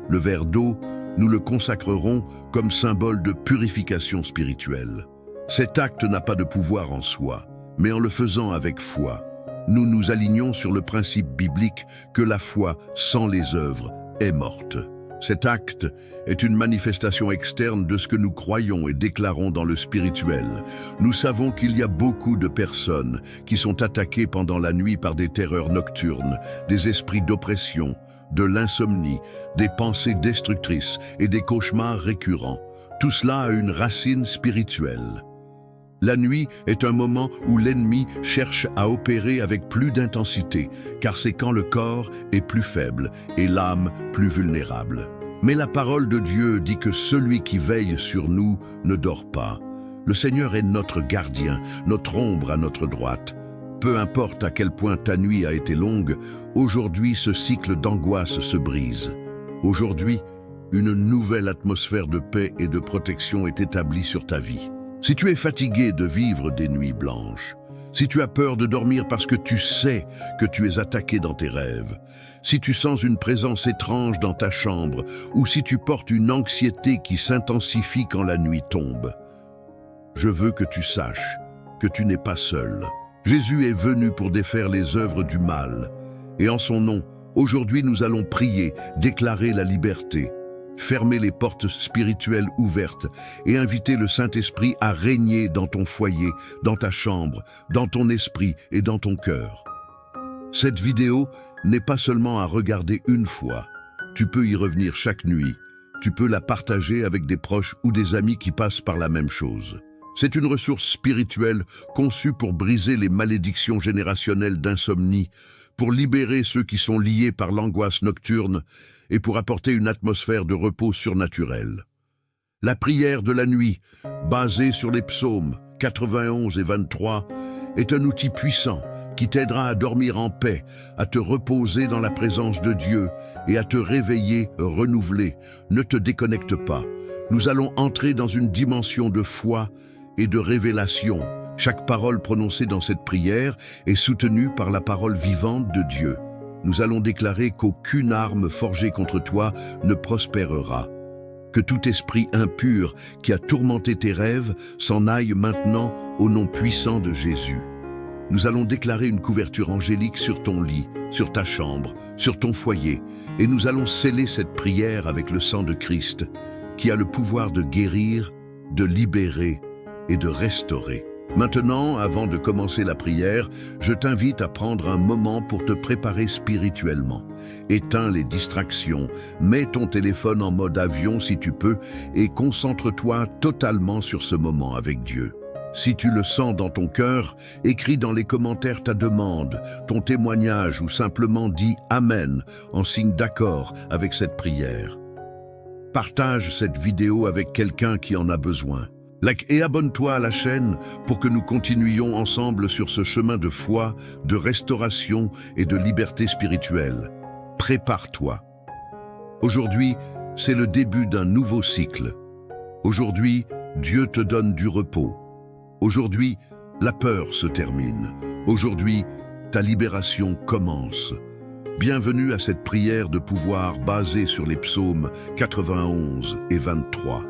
Le verre d'eau, nous le consacrerons comme symbole de purification spirituelle. Cet acte n'a pas de pouvoir en soi, mais en le faisant avec foi, nous nous alignons sur le principe biblique que la foi sans les œuvres est morte. Cet acte est une manifestation externe de ce que nous croyons et déclarons dans le spirituel. Nous savons qu'il y a beaucoup de personnes qui sont attaquées pendant la nuit par des terreurs nocturnes, des esprits d'oppression, de l'insomnie, des pensées destructrices et des cauchemars récurrents. Tout cela a une racine spirituelle. La nuit est un moment où l'ennemi cherche à opérer avec plus d'intensité, car c'est quand le corps est plus faible et l'âme plus vulnérable. Mais la parole de Dieu dit que celui qui veille sur nous ne dort pas. Le Seigneur est notre gardien, notre ombre à notre droite. Peu importe à quel point ta nuit a été longue, aujourd'hui ce cycle d'angoisse se brise. Aujourd'hui, une nouvelle atmosphère de paix et de protection est établie sur ta vie. Si tu es fatigué de vivre des nuits blanches, si tu as peur de dormir parce que tu sais que tu es attaqué dans tes rêves, si tu sens une présence étrange dans ta chambre ou si tu portes une anxiété qui s'intensifie quand la nuit tombe, je veux que tu saches que tu n'es pas seul. Jésus est venu pour défaire les œuvres du mal. Et en son nom, aujourd'hui nous allons prier, déclarer la liberté, fermer les portes spirituelles ouvertes et inviter le Saint-Esprit à régner dans ton foyer, dans ta chambre, dans ton esprit et dans ton cœur. Cette vidéo n'est pas seulement à regarder une fois. Tu peux y revenir chaque nuit. Tu peux la partager avec des proches ou des amis qui passent par la même chose. C'est une ressource spirituelle conçue pour briser les malédictions générationnelles d'insomnie, pour libérer ceux qui sont liés par l'angoisse nocturne et pour apporter une atmosphère de repos surnaturel. La prière de la nuit, basée sur les psaumes 91 et 23, est un outil puissant qui t'aidera à dormir en paix, à te reposer dans la présence de Dieu et à te réveiller renouvelé. Ne te déconnecte pas. Nous allons entrer dans une dimension de foi et de révélation. Chaque parole prononcée dans cette prière est soutenue par la parole vivante de Dieu. Nous allons déclarer qu'aucune arme forgée contre toi ne prospérera. Que tout esprit impur qui a tourmenté tes rêves s'en aille maintenant au nom puissant de Jésus. Nous allons déclarer une couverture angélique sur ton lit, sur ta chambre, sur ton foyer, et nous allons sceller cette prière avec le sang de Christ, qui a le pouvoir de guérir, de libérer et de restaurer. Maintenant, avant de commencer la prière, je t'invite à prendre un moment pour te préparer spirituellement. Éteins les distractions, mets ton téléphone en mode avion si tu peux et concentre-toi totalement sur ce moment avec Dieu. Si tu le sens dans ton cœur, écris dans les commentaires ta demande, ton témoignage ou simplement dis « Amen » en signe d'accord avec cette prière. Partage cette vidéo avec quelqu'un qui en a besoin. Like et abonne-toi à la chaîne pour que nous continuions ensemble sur ce chemin de foi, de restauration et de liberté spirituelle. Prépare-toi. Aujourd'hui, c'est le début d'un nouveau cycle. Aujourd'hui, Dieu te donne du repos. Aujourd'hui, La peur se termine. Aujourd'hui, ta libération commence. Bienvenue à cette prière de pouvoir basée sur les psaumes 91 et 23.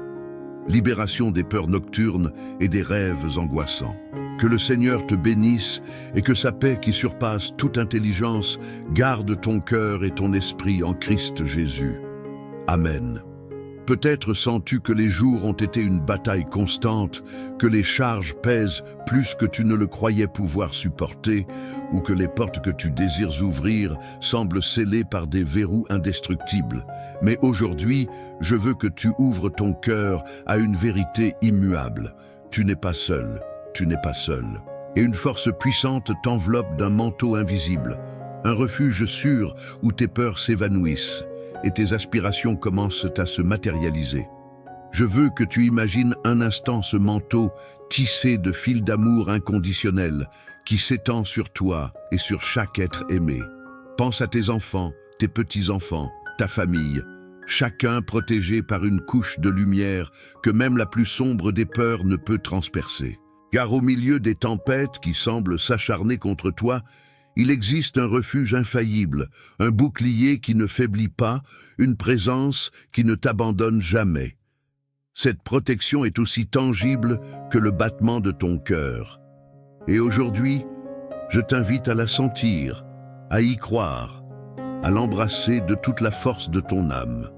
Libération des peurs nocturnes et des rêves angoissants. Que le Seigneur te bénisse et que sa paix qui surpasse toute intelligence garde ton cœur et ton esprit en Christ Jésus. Amen. Peut-être sens-tu que les jours ont été une bataille constante, que les charges pèsent plus que tu ne le croyais pouvoir supporter, ou que les portes que tu désires ouvrir semblent scellées par des verrous indestructibles. Mais aujourd'hui, je veux que tu ouvres ton cœur à une vérité immuable. Tu n'es pas seul, tu n'es pas seul. Et une force puissante t'enveloppe d'un manteau invisible, un refuge sûr où tes peurs s'évanouissent et tes aspirations commencent à se matérialiser. Je veux que tu imagines un instant ce manteau tissé de fils d'amour inconditionnel qui s'étend sur toi et sur chaque être aimé. Pense à tes enfants, tes petits-enfants, ta famille, chacun protégé par une couche de lumière que même la plus sombre des peurs ne peut transpercer. Car au milieu des tempêtes qui semblent s'acharner contre toi, il existe un refuge infaillible, un bouclier qui ne faiblit pas, une présence qui ne t'abandonne jamais. Cette protection est aussi tangible que le battement de ton cœur. Et aujourd'hui, je t'invite à la sentir, à y croire, à l'embrasser de toute la force de ton âme.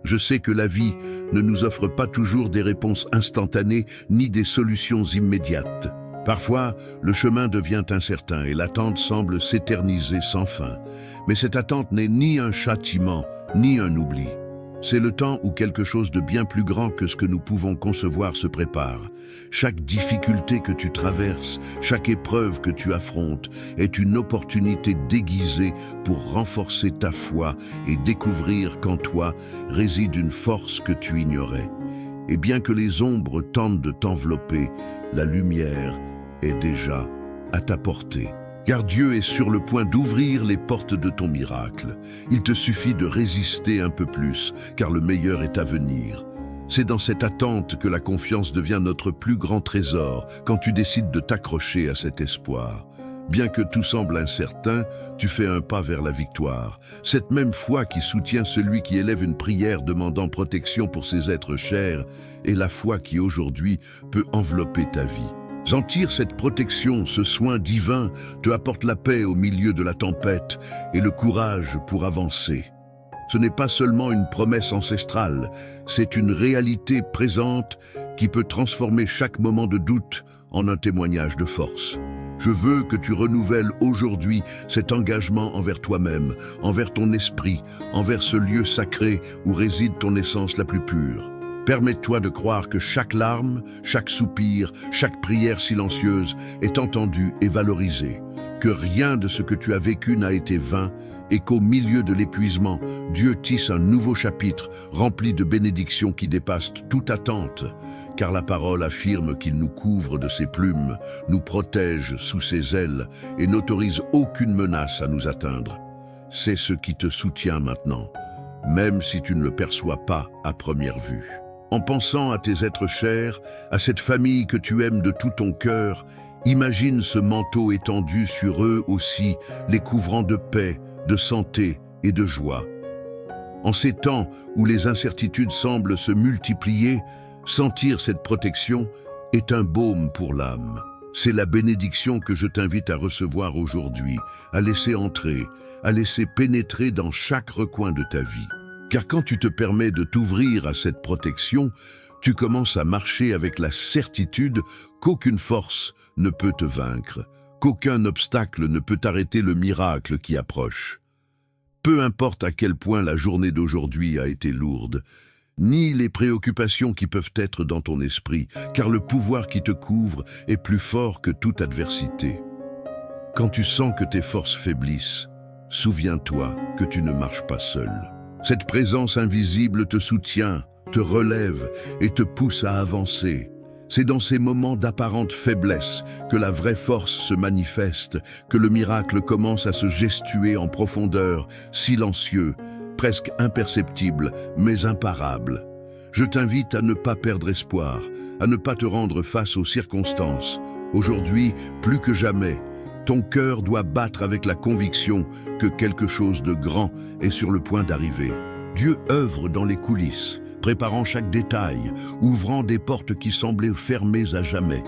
Je sais que la vie ne nous offre pas toujours des réponses instantanées ni des solutions immédiates. Parfois, le chemin devient incertain et l'attente semble s'éterniser sans fin. Mais cette attente n'est ni un châtiment, ni un oubli. C'est le temps où quelque chose de bien plus grand que ce que nous pouvons concevoir se prépare. Chaque difficulté que tu traverses, chaque épreuve que tu affrontes est une opportunité déguisée pour renforcer ta foi et découvrir qu'en toi réside une force que tu ignorais. Et bien que les ombres tentent de t'envelopper, la lumière est déjà à ta portée. Car Dieu est sur le point d'ouvrir les portes de ton miracle. Il te suffit de résister un peu plus, car le meilleur est à venir. C'est dans cette attente que la confiance devient notre plus grand trésor, quand tu décides de t'accrocher à cet espoir. Bien que tout semble incertain, tu fais un pas vers la victoire. Cette même foi qui soutient celui qui élève une prière demandant protection pour ses êtres chers est la foi qui aujourd'hui peut envelopper ta vie. Sentir cette protection, ce soin divin, te apporte la paix au milieu de la tempête et le courage pour avancer. Ce n'est pas seulement une promesse ancestrale, c'est une réalité présente qui peut transformer chaque moment de doute en un témoignage de force. Je veux que tu renouvelles aujourd'hui cet engagement envers toi-même, envers ton esprit, envers ce lieu sacré où réside ton essence la plus pure. Permets-toi de croire que chaque larme, chaque soupir, chaque prière silencieuse est entendue et valorisée, que rien de ce que tu as vécu n'a été vain et qu'au milieu de l'épuisement, Dieu tisse un nouveau chapitre rempli de bénédictions qui dépassent toute attente, car la parole affirme qu'il nous couvre de ses plumes, nous protège sous ses ailes et n'autorise aucune menace à nous atteindre. C'est ce qui te soutient maintenant, même si tu ne le perçois pas à première vue. En pensant à tes êtres chers, à cette famille que tu aimes de tout ton cœur, imagine ce manteau étendu sur eux aussi, les couvrant de paix, de santé et de joie. En ces temps où les incertitudes semblent se multiplier, sentir cette protection est un baume pour l'âme. C'est la bénédiction que je t'invite à recevoir aujourd'hui, à laisser entrer, à laisser pénétrer dans chaque recoin de ta vie. Car quand tu te permets de t'ouvrir à cette protection, tu commences à marcher avec la certitude qu'aucune force ne peut te vaincre, qu'aucun obstacle ne peut arrêter le miracle qui approche. Peu importe à quel point la journée d'aujourd'hui a été lourde, ni les préoccupations qui peuvent être dans ton esprit, car le pouvoir qui te couvre est plus fort que toute adversité. Quand tu sens que tes forces faiblissent, souviens-toi que tu ne marches pas seul. Cette présence invisible te soutient, te relève et te pousse à avancer. C'est dans ces moments d'apparente faiblesse que la vraie force se manifeste, que le miracle commence à se gestuer en profondeur, silencieux, presque imperceptible, mais imparable. Je t'invite à ne pas perdre espoir, à ne pas te rendre face aux circonstances, Aujourd'hui, plus que jamais, ton cœur doit battre avec la conviction que quelque chose de grand est sur le point d'arriver. Dieu œuvre dans les coulisses, préparant chaque détail, ouvrant des portes qui semblaient fermées à jamais.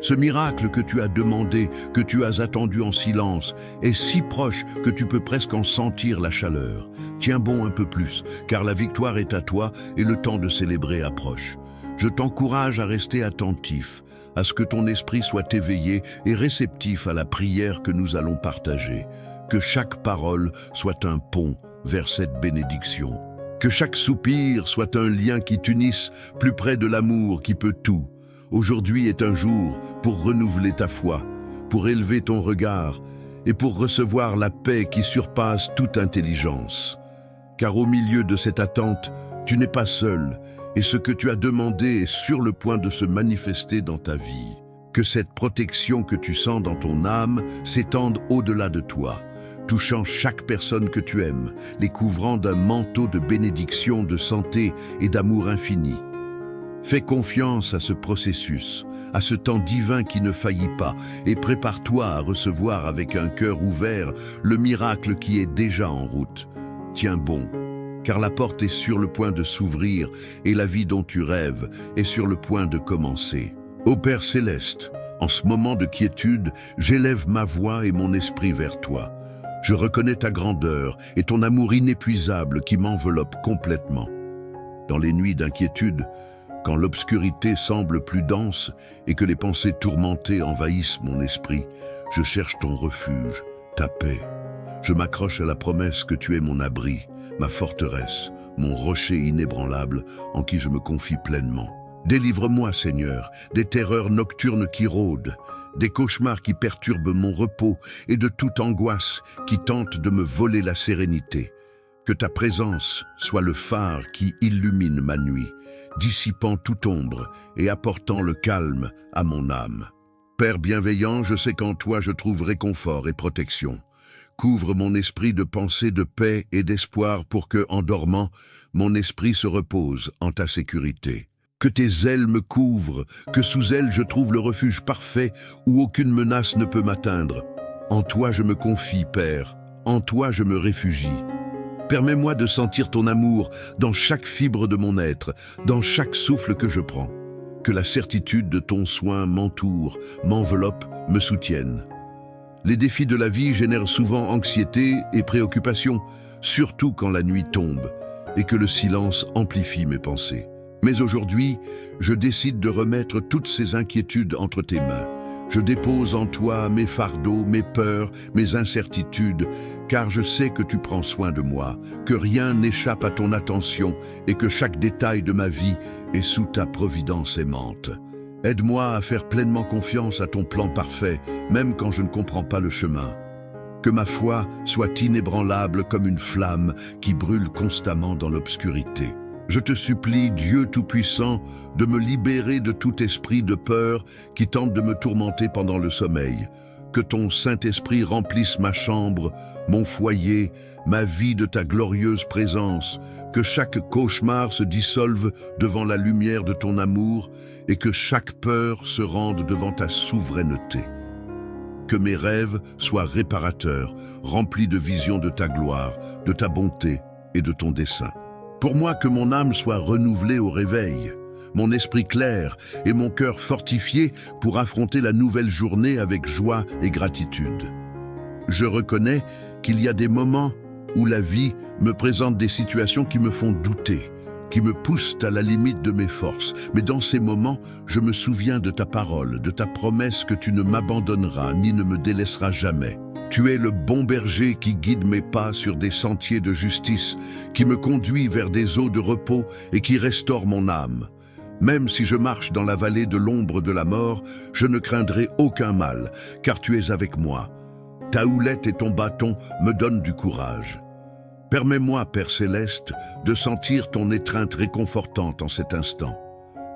Ce miracle que tu as demandé, que tu as attendu en silence, est si proche que tu peux presque en sentir la chaleur. Tiens bon un peu plus, car la victoire est à toi et le temps de célébrer approche. Je t'encourage à rester attentif, à ce que ton esprit soit éveillé et réceptif à la prière que nous allons partager. Que chaque parole soit un pont vers cette bénédiction. Que chaque soupir soit un lien qui t'unisse plus près de l'amour qui peut tout. Aujourd'hui est un jour pour renouveler ta foi, pour élever ton regard et pour recevoir la paix qui surpasse toute intelligence. Car au milieu de cette attente, tu n'es pas seul et ce que tu as demandé est sur le point de se manifester dans ta vie. Que cette protection que tu sens dans ton âme s'étende au-delà de toi, touchant chaque personne que tu aimes, les couvrant d'un manteau de bénédiction, de santé et d'amour infini. Fais confiance à ce processus, à ce temps divin qui ne faillit pas, et prépare-toi à recevoir avec un cœur ouvert le miracle qui est déjà en route. Tiens bon, car la porte est sur le point de s'ouvrir et la vie dont tu rêves est sur le point de commencer. Ô Père céleste, en ce moment de quiétude, j'élève ma voix et mon esprit vers toi. Je reconnais ta grandeur et ton amour inépuisable qui m'enveloppe complètement. Dans les nuits d'inquiétude, quand l'obscurité semble plus dense et que les pensées tourmentées envahissent mon esprit, je cherche ton refuge, ta paix. Je m'accroche à la promesse que tu es mon abri, ma forteresse, mon rocher inébranlable en qui je me confie pleinement. Délivre-moi, Seigneur, des terreurs nocturnes qui rôdent, des cauchemars qui perturbent mon repos et de toute angoisse qui tente de me voler la sérénité. Que ta présence soit le phare qui illumine ma nuit, dissipant toute ombre et apportant le calme à mon âme. Père bienveillant, je sais qu'en toi je trouve réconfort et protection. Couvre mon esprit de pensées de paix et d'espoir pour que, en dormant, mon esprit se repose en ta sécurité. Que tes ailes me couvrent, que sous elles je trouve le refuge parfait où aucune menace ne peut m'atteindre. En toi je me confie, Père, en toi je me réfugie. Permets-moi de sentir ton amour dans chaque fibre de mon être, dans chaque souffle que je prends. Que la certitude de ton soin m'entoure, m'enveloppe, me soutienne. Les défis de la vie génèrent souvent anxiété et préoccupation, surtout quand la nuit tombe et que le silence amplifie mes pensées. Mais aujourd'hui, je décide de remettre toutes ces inquiétudes entre tes mains. Je dépose en toi mes fardeaux, mes peurs, mes incertitudes, car je sais que tu prends soin de moi, que rien n'échappe à ton attention et que chaque détail de ma vie est sous ta providence aimante. Aide-moi à faire pleinement confiance à ton plan parfait, même quand je ne comprends pas le chemin. Que ma foi soit inébranlable comme une flamme qui brûle constamment dans l'obscurité. Je te supplie, Dieu Tout-Puissant, de me libérer de tout esprit de peur qui tente de me tourmenter pendant le sommeil. Que ton Saint-Esprit remplisse ma chambre, mon foyer, ma vie de ta glorieuse présence. Que chaque cauchemar se dissolve devant la lumière de ton amour et que chaque peur se rende devant ta souveraineté. Que mes rêves soient réparateurs, remplis de visions de ta gloire, de ta bonté et de ton dessein. Pour moi, que mon âme soit renouvelée au réveil, mon esprit clair et mon cœur fortifié pour affronter la nouvelle journée avec joie et gratitude. Je reconnais qu'il y a des moments où la vie me présente des situations qui me font douter, qui me poussent à la limite de mes forces. Mais dans ces moments, je me souviens de ta parole, de ta promesse que tu ne m'abandonneras ni ne me délaisseras jamais. Tu es le bon berger qui guide mes pas sur des sentiers de justice, qui me conduit vers des eaux de repos et qui restaure mon âme. Même si je marche dans la vallée de l'ombre de la mort, je ne craindrai aucun mal, car tu es avec moi. Ta houlette et ton bâton me donnent du courage. Permets-moi, Père Céleste, de sentir ton étreinte réconfortante en cet instant.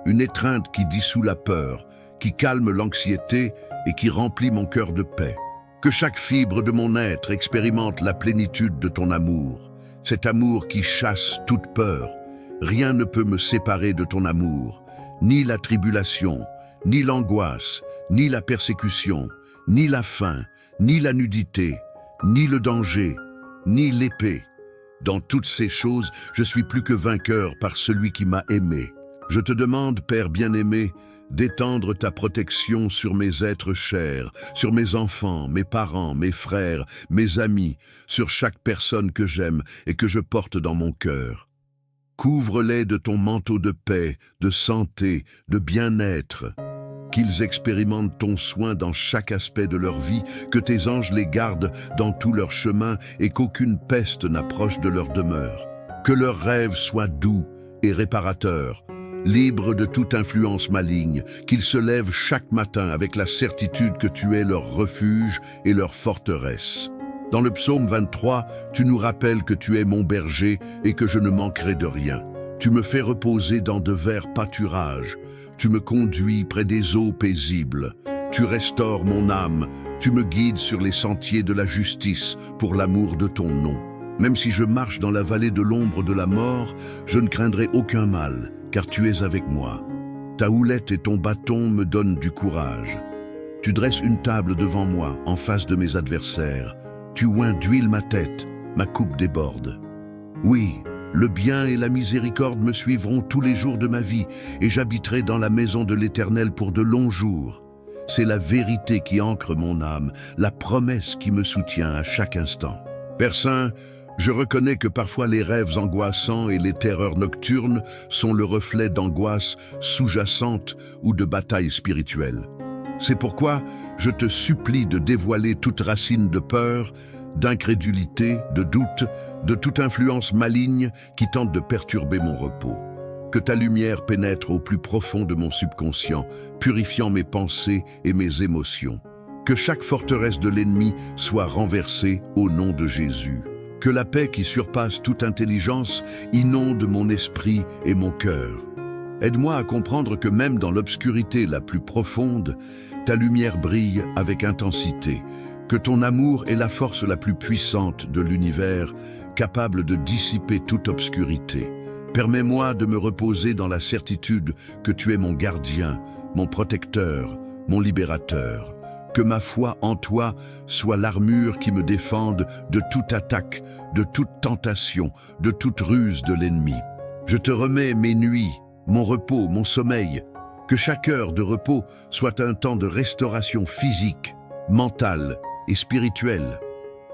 Une étreinte qui dissout la peur, qui calme l'anxiété et qui remplit mon cœur de paix. Que chaque fibre de mon être expérimente la plénitude de ton amour, cet amour qui chasse toute peur. Rien ne peut me séparer de ton amour, ni la tribulation, ni l'angoisse, ni la persécution, ni la faim, ni la nudité, ni le danger, ni l'épée. Dans toutes ces choses, je suis plus que vainqueur par celui qui m'a aimé. Je te demande, Père bien-aimé, d'étendre ta protection sur mes êtres chers, sur mes enfants, mes parents, mes frères, mes amis, sur chaque personne que j'aime et que je porte dans mon cœur. Couvre-les de ton manteau de paix, de santé, de bien-être. Qu'ils expérimentent ton soin dans chaque aspect de leur vie, que tes anges les gardent dans tout leur chemin et qu'aucune peste n'approche de leur demeure. Que leurs rêves soient doux et réparateurs, libres de toute influence maligne, qu'ils se lèvent chaque matin avec la certitude que tu es leur refuge et leur forteresse. Dans le psaume 23, tu nous rappelles que tu es mon berger et que je ne manquerai de rien. Tu me fais reposer dans de verts pâturages. Tu me conduis près des eaux paisibles. Tu restaures mon âme. Tu me guides sur les sentiers de la justice pour l'amour de ton nom. Même si je marche dans la vallée de l'ombre de la mort, je ne craindrai aucun mal, car tu es avec moi. Ta houlette et ton bâton me donnent du courage. Tu dresses une table devant moi, en face de mes adversaires. Tu oins d'huile ma tête, ma coupe déborde. Oui, le bien et la miséricorde me suivront tous les jours de ma vie, et j'habiterai dans la maison de l'Éternel pour de longs jours. C'est la vérité qui ancre mon âme, la promesse qui me soutient à chaque instant. Père Saint, je reconnais que parfois les rêves angoissants et les terreurs nocturnes sont le reflet d'angoisses sous-jacentes ou de batailles spirituelles. C'est pourquoi je te supplie de dévoiler toute racine de peur, d'incrédulité, de doute, de toute influence maligne qui tente de perturber mon repos. Que ta lumière pénètre au plus profond de mon subconscient, purifiant mes pensées et mes émotions. Que chaque forteresse de l'ennemi soit renversée au nom de Jésus. Que la paix qui surpasse toute intelligence inonde mon esprit et mon cœur. Aide-moi à comprendre que même dans l'obscurité la plus profonde, ta lumière brille avec intensité, que ton amour est la force la plus puissante de l'univers, capable de dissiper toute obscurité. Permets-moi de me reposer dans la certitude que tu es mon gardien, mon protecteur, mon libérateur. Que ma foi en toi soit l'armure qui me défende de toute attaque, de toute tentation, de toute ruse de l'ennemi. Je te remets mes nuits, mon repos, mon sommeil. Que chaque heure de repos soit un temps de restauration physique, mentale et spirituelle.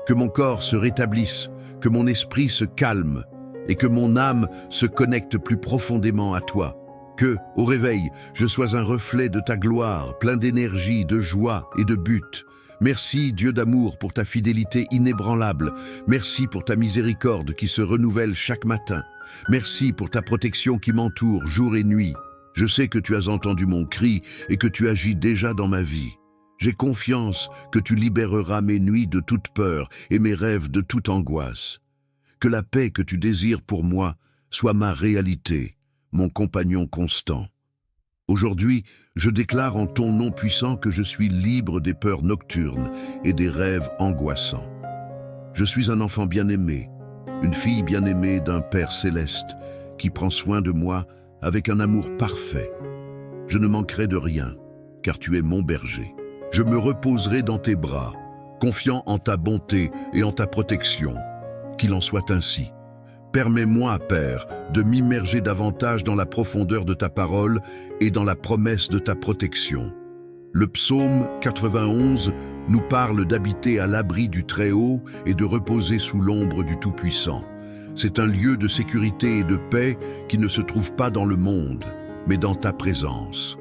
Que mon corps se rétablisse, que mon esprit se calme et que mon âme se connecte plus profondément à toi. Que, au réveil, je sois un reflet de ta gloire, plein d'énergie, de joie et de but. Merci, Dieu d'amour, pour ta fidélité inébranlable. Merci pour ta miséricorde qui se renouvelle chaque matin. Merci pour ta protection qui m'entoure jour et nuit. Je sais que tu as entendu mon cri et que tu agis déjà dans ma vie. J'ai confiance que tu libéreras mes nuits de toute peur et mes rêves de toute angoisse. Que la paix que tu désires pour moi soit ma réalité, mon compagnon constant. Aujourd'hui, je déclare en ton nom puissant que je suis libre des peurs nocturnes et des rêves angoissants. Je suis un enfant bien-aimé, une fille bien-aimée d'un Père céleste qui prend soin de moi avec un amour parfait. Je ne manquerai de rien, car tu es mon berger. Je me reposerai dans tes bras, confiant en ta bonté et en ta protection. Qu'il en soit ainsi. Permets-moi, Père, de m'immerger davantage dans la profondeur de ta parole et dans la promesse de ta protection. Le psaume 91 nous parle d'habiter à l'abri du Très-Haut et de reposer sous l'ombre du Tout-Puissant. C'est un lieu de sécurité et de paix qui ne se trouve pas dans le monde, mais dans ta présence.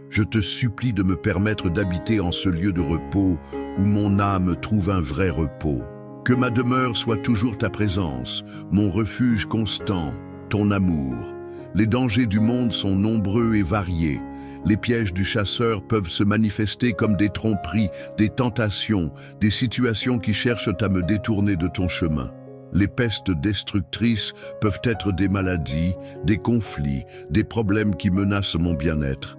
Je te supplie de me permettre d'habiter en ce lieu de repos où mon âme trouve un vrai repos. Que ma demeure soit toujours ta présence, mon refuge constant, ton amour. Les dangers du monde sont nombreux et variés. Les pièges du chasseur peuvent se manifester comme des tromperies, des tentations, des situations qui cherchent à me détourner de ton chemin. Les pestes destructrices peuvent être des maladies, des conflits, des problèmes qui menacent mon bien-être.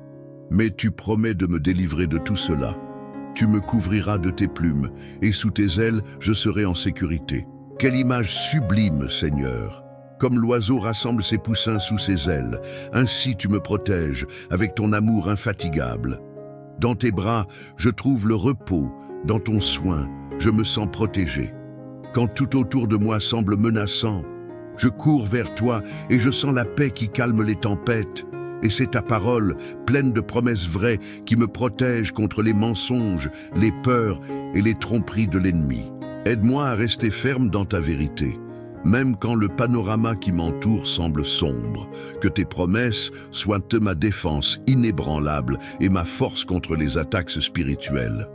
Mais tu promets de me délivrer de tout cela. Tu me couvriras de tes plumes, et sous tes ailes, je serai en sécurité. Quelle image sublime, Seigneur! Comme l'oiseau rassemble ses poussins sous ses ailes, ainsi tu me protèges avec ton amour infatigable. Dans tes bras, je trouve le repos. Dans ton soin, je me sens protégé. Quand tout autour de moi semble menaçant, je cours vers toi et je sens la paix qui calme les tempêtes. Et c'est ta parole, pleine de promesses vraies, qui me protège contre les mensonges, les peurs et les tromperies de l'ennemi. Aide-moi à rester ferme dans ta vérité, même quand le panorama qui m'entoure semble sombre. Que tes promesses soient ma défense inébranlable et ma force contre les attaques spirituelles.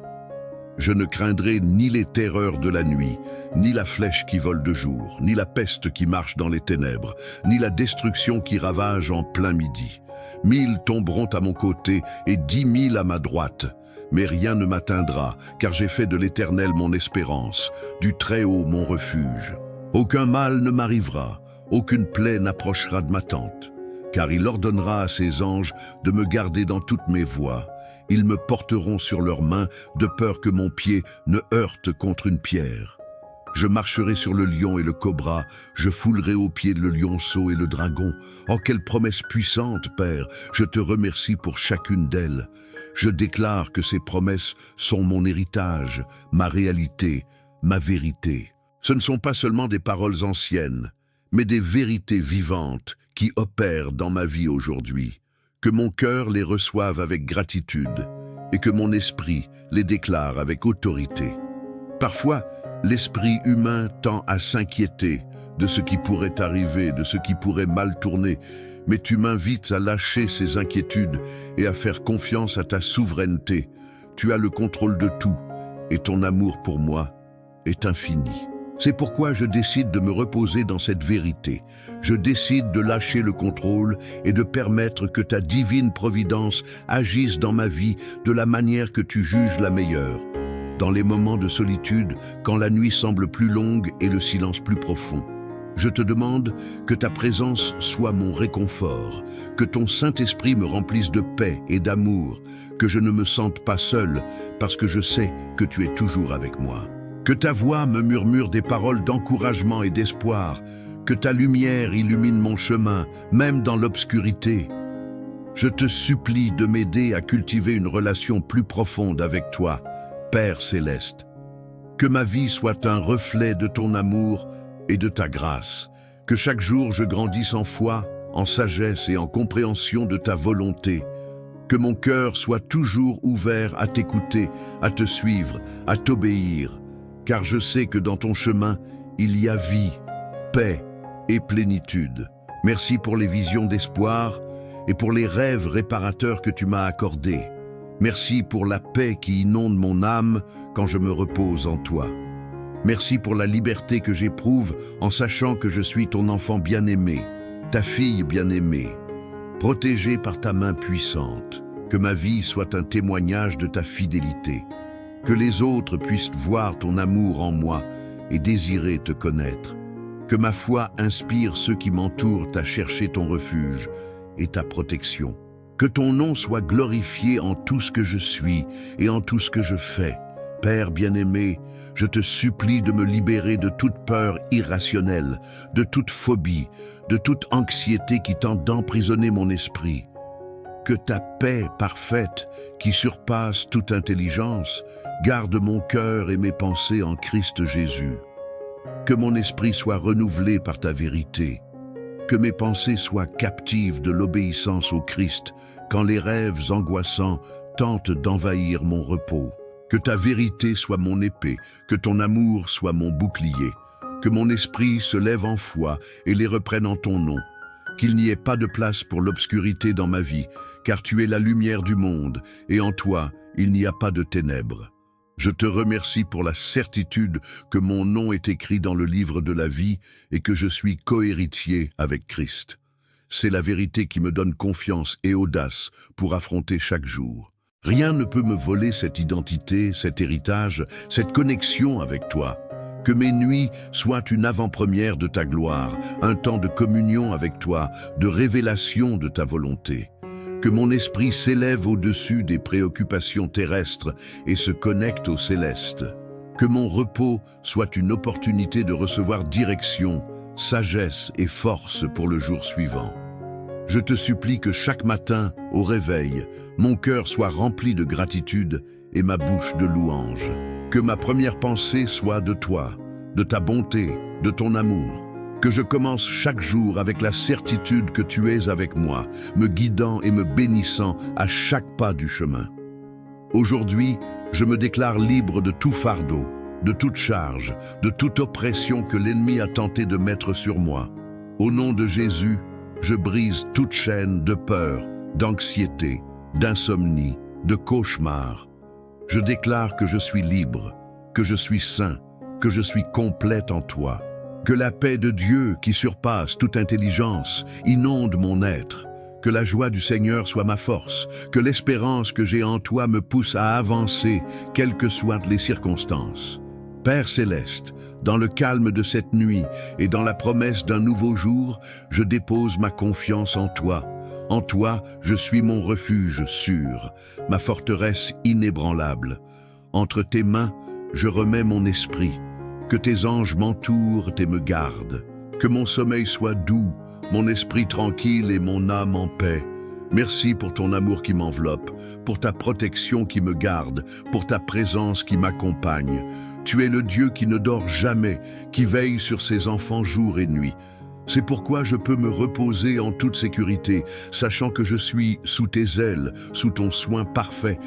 Je ne craindrai ni les terreurs de la nuit, ni la flèche qui vole de jour, ni la peste qui marche dans les ténèbres, ni la destruction qui ravage en plein midi. 1000 tomberont à mon côté et 10 000 à ma droite. Mais rien ne m'atteindra, car j'ai fait de l'Éternel mon espérance, du Très-Haut mon refuge. Aucun mal ne m'arrivera, aucune plaie n'approchera de ma tente, car il ordonnera à ses anges de me garder dans toutes mes voies. Ils me porteront sur leurs mains, de peur que mon pied ne heurte contre une pierre. Je marcherai sur le lion et le cobra, je foulerai aux pieds le lionceau et le dragon. Oh, quelle promesse puissante, Père, je te remercie pour chacune d'elles. Je déclare que ces promesses sont mon héritage, ma réalité, ma vérité. Ce ne sont pas seulement des paroles anciennes, mais des vérités vivantes qui opèrent dans ma vie aujourd'hui. Que mon cœur les reçoive avec gratitude et que mon esprit les déclare avec autorité. Parfois, l'esprit humain tend à s'inquiéter de ce qui pourrait arriver, de ce qui pourrait mal tourner, mais tu m'invites à lâcher ces inquiétudes et à faire confiance à ta souveraineté. Tu as le contrôle de tout et ton amour pour moi est infini. C'est pourquoi je décide de me reposer dans cette vérité. Je décide de lâcher le contrôle et de permettre que ta divine providence agisse dans ma vie de la manière que tu juges la meilleure. Dans les moments de solitude, quand la nuit semble plus longue et le silence plus profond, je te demande que ta présence soit mon réconfort, que ton Saint-Esprit me remplisse de paix et d'amour, que je ne me sente pas seul parce que je sais que tu es toujours avec moi. Que ta voix me murmure des paroles d'encouragement et d'espoir, que ta lumière illumine mon chemin, même dans l'obscurité. Je te supplie de m'aider à cultiver une relation plus profonde avec toi, Père céleste. Que ma vie soit un reflet de ton amour et de ta grâce. Que chaque jour je grandisse en foi, en sagesse et en compréhension de ta volonté. Que mon cœur soit toujours ouvert à t'écouter, à te suivre, à t'obéir. Car je sais que dans ton chemin, il y a vie, paix et plénitude. Merci pour les visions d'espoir et pour les rêves réparateurs que tu m'as accordés. Merci pour la paix qui inonde mon âme quand je me repose en toi. Merci pour la liberté que j'éprouve en sachant que je suis ton enfant bien-aimé, ta fille bien-aimée, protégée par ta main puissante. Que ma vie soit un témoignage de ta fidélité. Que les autres puissent voir ton amour en moi et désirer te connaître. Que ma foi inspire ceux qui m'entourent à chercher ton refuge et ta protection. Que ton nom soit glorifié en tout ce que je suis et en tout ce que je fais. Père bien-aimé, je te supplie de me libérer de toute peur irrationnelle, de toute phobie, de toute anxiété qui tente d'emprisonner mon esprit. Que ta paix parfaite, qui surpasse toute intelligence, garde mon cœur et mes pensées en Christ Jésus. Que mon esprit soit renouvelé par ta vérité. Que mes pensées soient captives de l'obéissance au Christ quand les rêves angoissants tentent d'envahir mon repos. Que ta vérité soit mon épée, que ton amour soit mon bouclier. Que mon esprit se lève en foi et les reprenne en ton nom. Qu'il n'y ait pas de place pour l'obscurité dans ma vie, car tu es la lumière du monde, et en toi, il n'y a pas de ténèbres. Je te remercie pour la certitude que mon nom est écrit dans le livre de la vie et que je suis cohéritier avec Christ. C'est la vérité qui me donne confiance et audace pour affronter chaque jour. Rien ne peut me voler cette identité, cet héritage, cette connexion avec toi. Que mes nuits soient une avant-première de ta gloire, un temps de communion avec toi, de révélation de ta volonté. Que mon esprit s'élève au-dessus des préoccupations terrestres et se connecte au céleste. Que mon repos soit une opportunité de recevoir direction, sagesse et force pour le jour suivant. Je te supplie que chaque matin, au réveil, mon cœur soit rempli de gratitude et ma bouche de louange. Que ma première pensée soit de toi, de ta bonté, de ton amour. Que je commence chaque jour avec la certitude que tu es avec moi, me guidant et me bénissant à chaque pas du chemin. Aujourd'hui, je me déclare libre de tout fardeau, de toute charge, de toute oppression que l'ennemi a tenté de mettre sur moi. Au nom de Jésus, je brise toute chaîne de peur, d'anxiété, d'insomnie, de cauchemar. Je déclare que je suis libre, que je suis saint, que je suis complète en toi. Que la paix de Dieu qui surpasse toute intelligence inonde mon être. Que la joie du Seigneur soit ma force, que l'espérance que j'ai en toi me pousse à avancer, quelles que soient les circonstances. Père céleste, dans le calme de cette nuit et dans la promesse d'un nouveau jour, je dépose ma confiance en toi. En toi, je suis mon refuge sûr, ma forteresse inébranlable. Entre tes mains, je remets mon esprit. Que tes anges m'entourent et me gardent. Que mon sommeil soit doux, mon esprit tranquille et mon âme en paix. Merci pour ton amour qui m'enveloppe, pour ta protection qui me garde, pour ta présence qui m'accompagne. Tu es le Dieu qui ne dort jamais, qui veille sur ses enfants jour et nuit. C'est pourquoi je peux me reposer en toute sécurité, sachant que je suis sous tes ailes, sous ton soin parfait.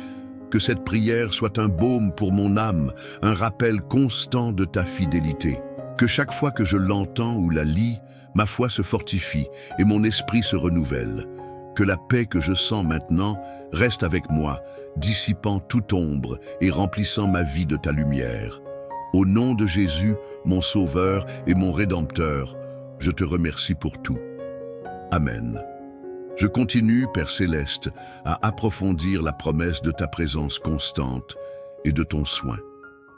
Que cette prière soit un baume pour mon âme, un rappel constant de ta fidélité. Que chaque fois que je l'entends ou la lis, ma foi se fortifie et mon esprit se renouvelle. Que la paix que je sens maintenant reste avec moi, dissipant toute ombre et remplissant ma vie de ta lumière. Au nom de Jésus, mon Sauveur et mon Rédempteur, je te remercie pour tout. Amen. Je continue, Père Céleste, à approfondir la promesse de ta présence constante et de ton soin.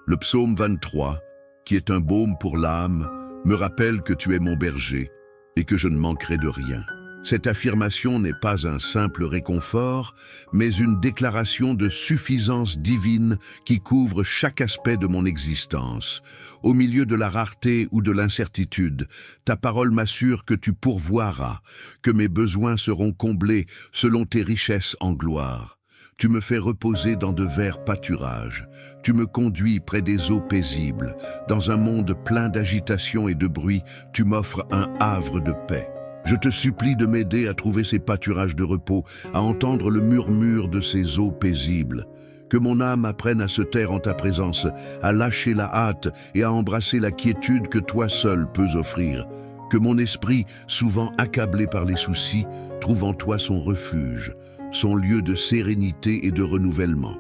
Le psaume 23, qui est un baume pour l'âme, me rappelle que tu es mon berger et que je ne manquerai de rien. Cette affirmation n'est pas un simple réconfort, mais une déclaration de suffisance divine qui couvre chaque aspect de mon existence. Au milieu de la rareté ou de l'incertitude, ta parole m'assure que tu pourvoiras, que mes besoins seront comblés selon tes richesses en gloire. Tu me fais reposer dans de verts pâturages. Tu me conduis près des eaux paisibles. Dans un monde plein d'agitation et de bruit, tu m'offres un havre de paix. Je te supplie de m'aider à trouver ces pâturages de repos, à entendre le murmure de ces eaux paisibles. Que mon âme apprenne à se taire en ta présence, à lâcher la hâte et à embrasser la quiétude que toi seul peux offrir. Que mon esprit, souvent accablé par les soucis, trouve en toi son refuge, son lieu de sérénité et de renouvellement.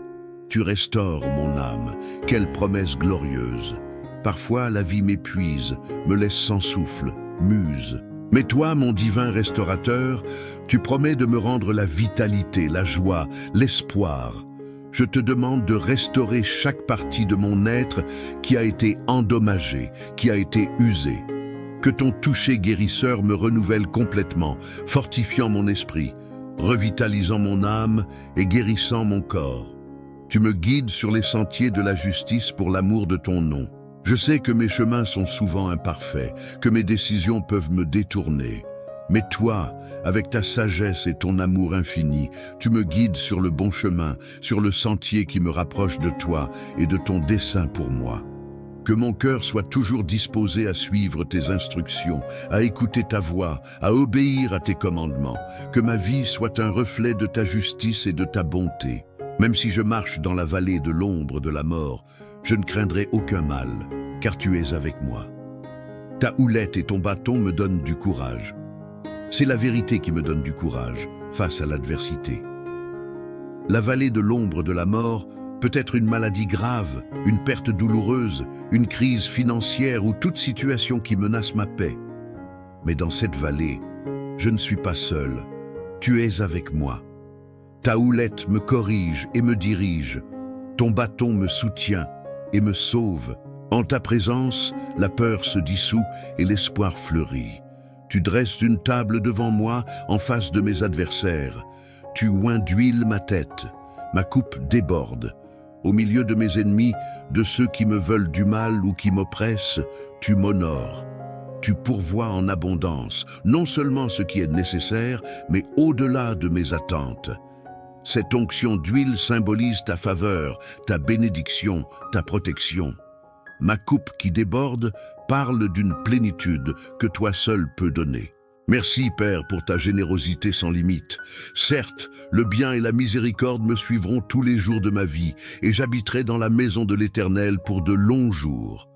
Tu restaures mon âme, quelle promesse glorieuse. Parfois la vie m'épuise, me laisse sans souffle, m'use. Mais toi, mon divin restaurateur, tu promets de me rendre la vitalité, la joie, l'espoir. Je te demande de restaurer chaque partie de mon être qui a été endommagée, qui a été usée. Que ton toucher guérisseur me renouvelle complètement, fortifiant mon esprit, revitalisant mon âme et guérissant mon corps. Tu me guides sur les sentiers de la justice pour l'amour de ton nom. Je sais que mes chemins sont souvent imparfaits, que mes décisions peuvent me détourner. Mais toi, avec ta sagesse et ton amour infini, tu me guides sur le bon chemin, sur le sentier qui me rapproche de toi et de ton dessein pour moi. Que mon cœur soit toujours disposé à suivre tes instructions, à écouter ta voix, à obéir à tes commandements. Que ma vie soit un reflet de ta justice et de ta bonté. Même si je marche dans la vallée de l'ombre de la mort, je ne craindrai aucun mal, car tu es avec moi. Ta houlette et ton bâton me donnent du courage. C'est la vérité qui me donne du courage face à l'adversité. La vallée de l'ombre de la mort peut être une maladie grave, une perte douloureuse, une crise financière ou toute situation qui menace ma paix. Mais dans cette vallée, je ne suis pas seul. Tu es avec moi. Ta houlette me corrige et me dirige. Ton bâton me soutient et me sauve. En ta présence, la peur se dissout et l'espoir fleurit. Tu dresses une table devant moi en face de mes adversaires. Tu oins d'huile ma tête. Ma coupe déborde. Au milieu de mes ennemis, de ceux qui me veulent du mal ou qui m'oppressent, tu m'honores. Tu pourvois en abondance, non seulement ce qui est nécessaire, mais au-delà de mes attentes. Cette onction d'huile symbolise ta faveur, ta bénédiction, ta protection. Ma coupe qui déborde parle d'une plénitude que toi seul peux donner. Merci, Père, pour ta générosité sans limite. Certes, le bien et la miséricorde me suivront tous les jours de ma vie, et j'habiterai dans la maison de l'Éternel pour de longs jours.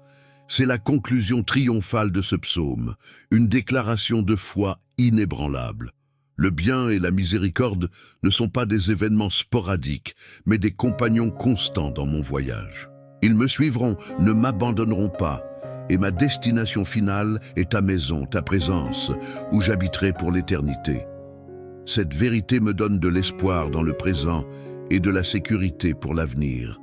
C'est la conclusion triomphale de ce psaume, une déclaration de foi inébranlable. Le bien et la miséricorde ne sont pas des événements sporadiques, mais des compagnons constants dans mon voyage. Ils me suivront, ne m'abandonneront pas, et ma destination finale est ta maison, ta présence, où j'habiterai pour l'éternité. Cette vérité me donne de l'espoir dans le présent et de la sécurité pour l'avenir.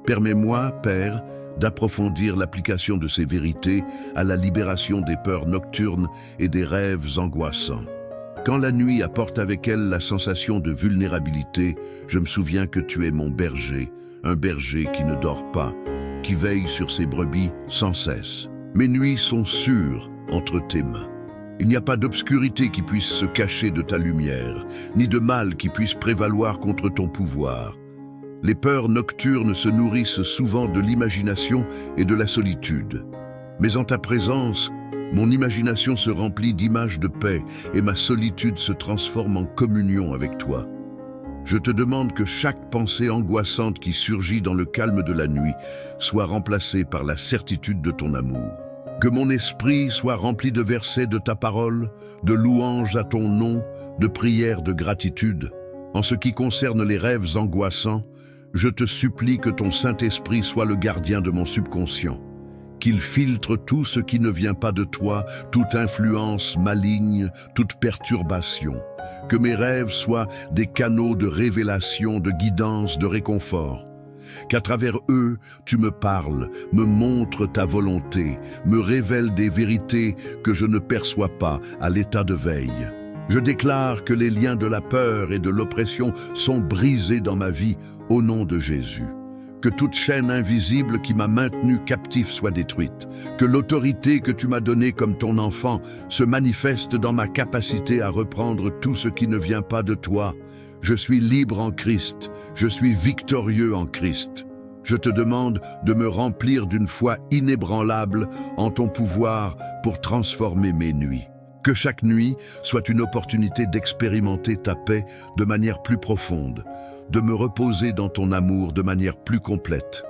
Permets-moi, Père, d'approfondir l'application de ces vérités à la libération des peurs nocturnes et des rêves angoissants. Quand la nuit apporte avec elle la sensation de vulnérabilité, je me souviens que tu es mon berger, un berger qui ne dort pas, qui veille sur ses brebis sans cesse. Mes nuits sont sûres entre tes mains. Il n'y a pas d'obscurité qui puisse se cacher de ta lumière, ni de mal qui puisse prévaloir contre ton pouvoir. Les peurs nocturnes se nourrissent souvent de l'imagination et de la solitude. Mais en ta présence, mon imagination se remplit d'images de paix et ma solitude se transforme en communion avec toi. Je te demande que chaque pensée angoissante qui surgit dans le calme de la nuit soit remplacée par la certitude de ton amour. Que mon esprit soit rempli de versets de ta parole, de louanges à ton nom, de prières de gratitude. En ce qui concerne les rêves angoissants, je te supplie que ton Saint-Esprit soit le gardien de mon subconscient, qu'il filtre tout ce qui ne vient pas de toi, toute influence maligne, toute perturbation. Que mes rêves soient des canaux de révélation, de guidance, de réconfort. Qu'à travers eux, tu me parles, me montres ta volonté, me révèles des vérités que je ne perçois pas à l'état de veille. Je déclare que les liens de la peur et de l'oppression sont brisés dans ma vie au nom de Jésus. Que toute chaîne invisible qui m'a maintenu captif soit détruite. Que l'autorité que tu m'as donnée comme ton enfant se manifeste dans ma capacité à reprendre tout ce qui ne vient pas de toi. Je suis libre en Christ, je suis victorieux en Christ. Je te demande de me remplir d'une foi inébranlable en ton pouvoir pour transformer mes nuits. Que chaque nuit soit une opportunité d'expérimenter ta paix de manière plus profonde, de me reposer dans ton amour de manière plus complète.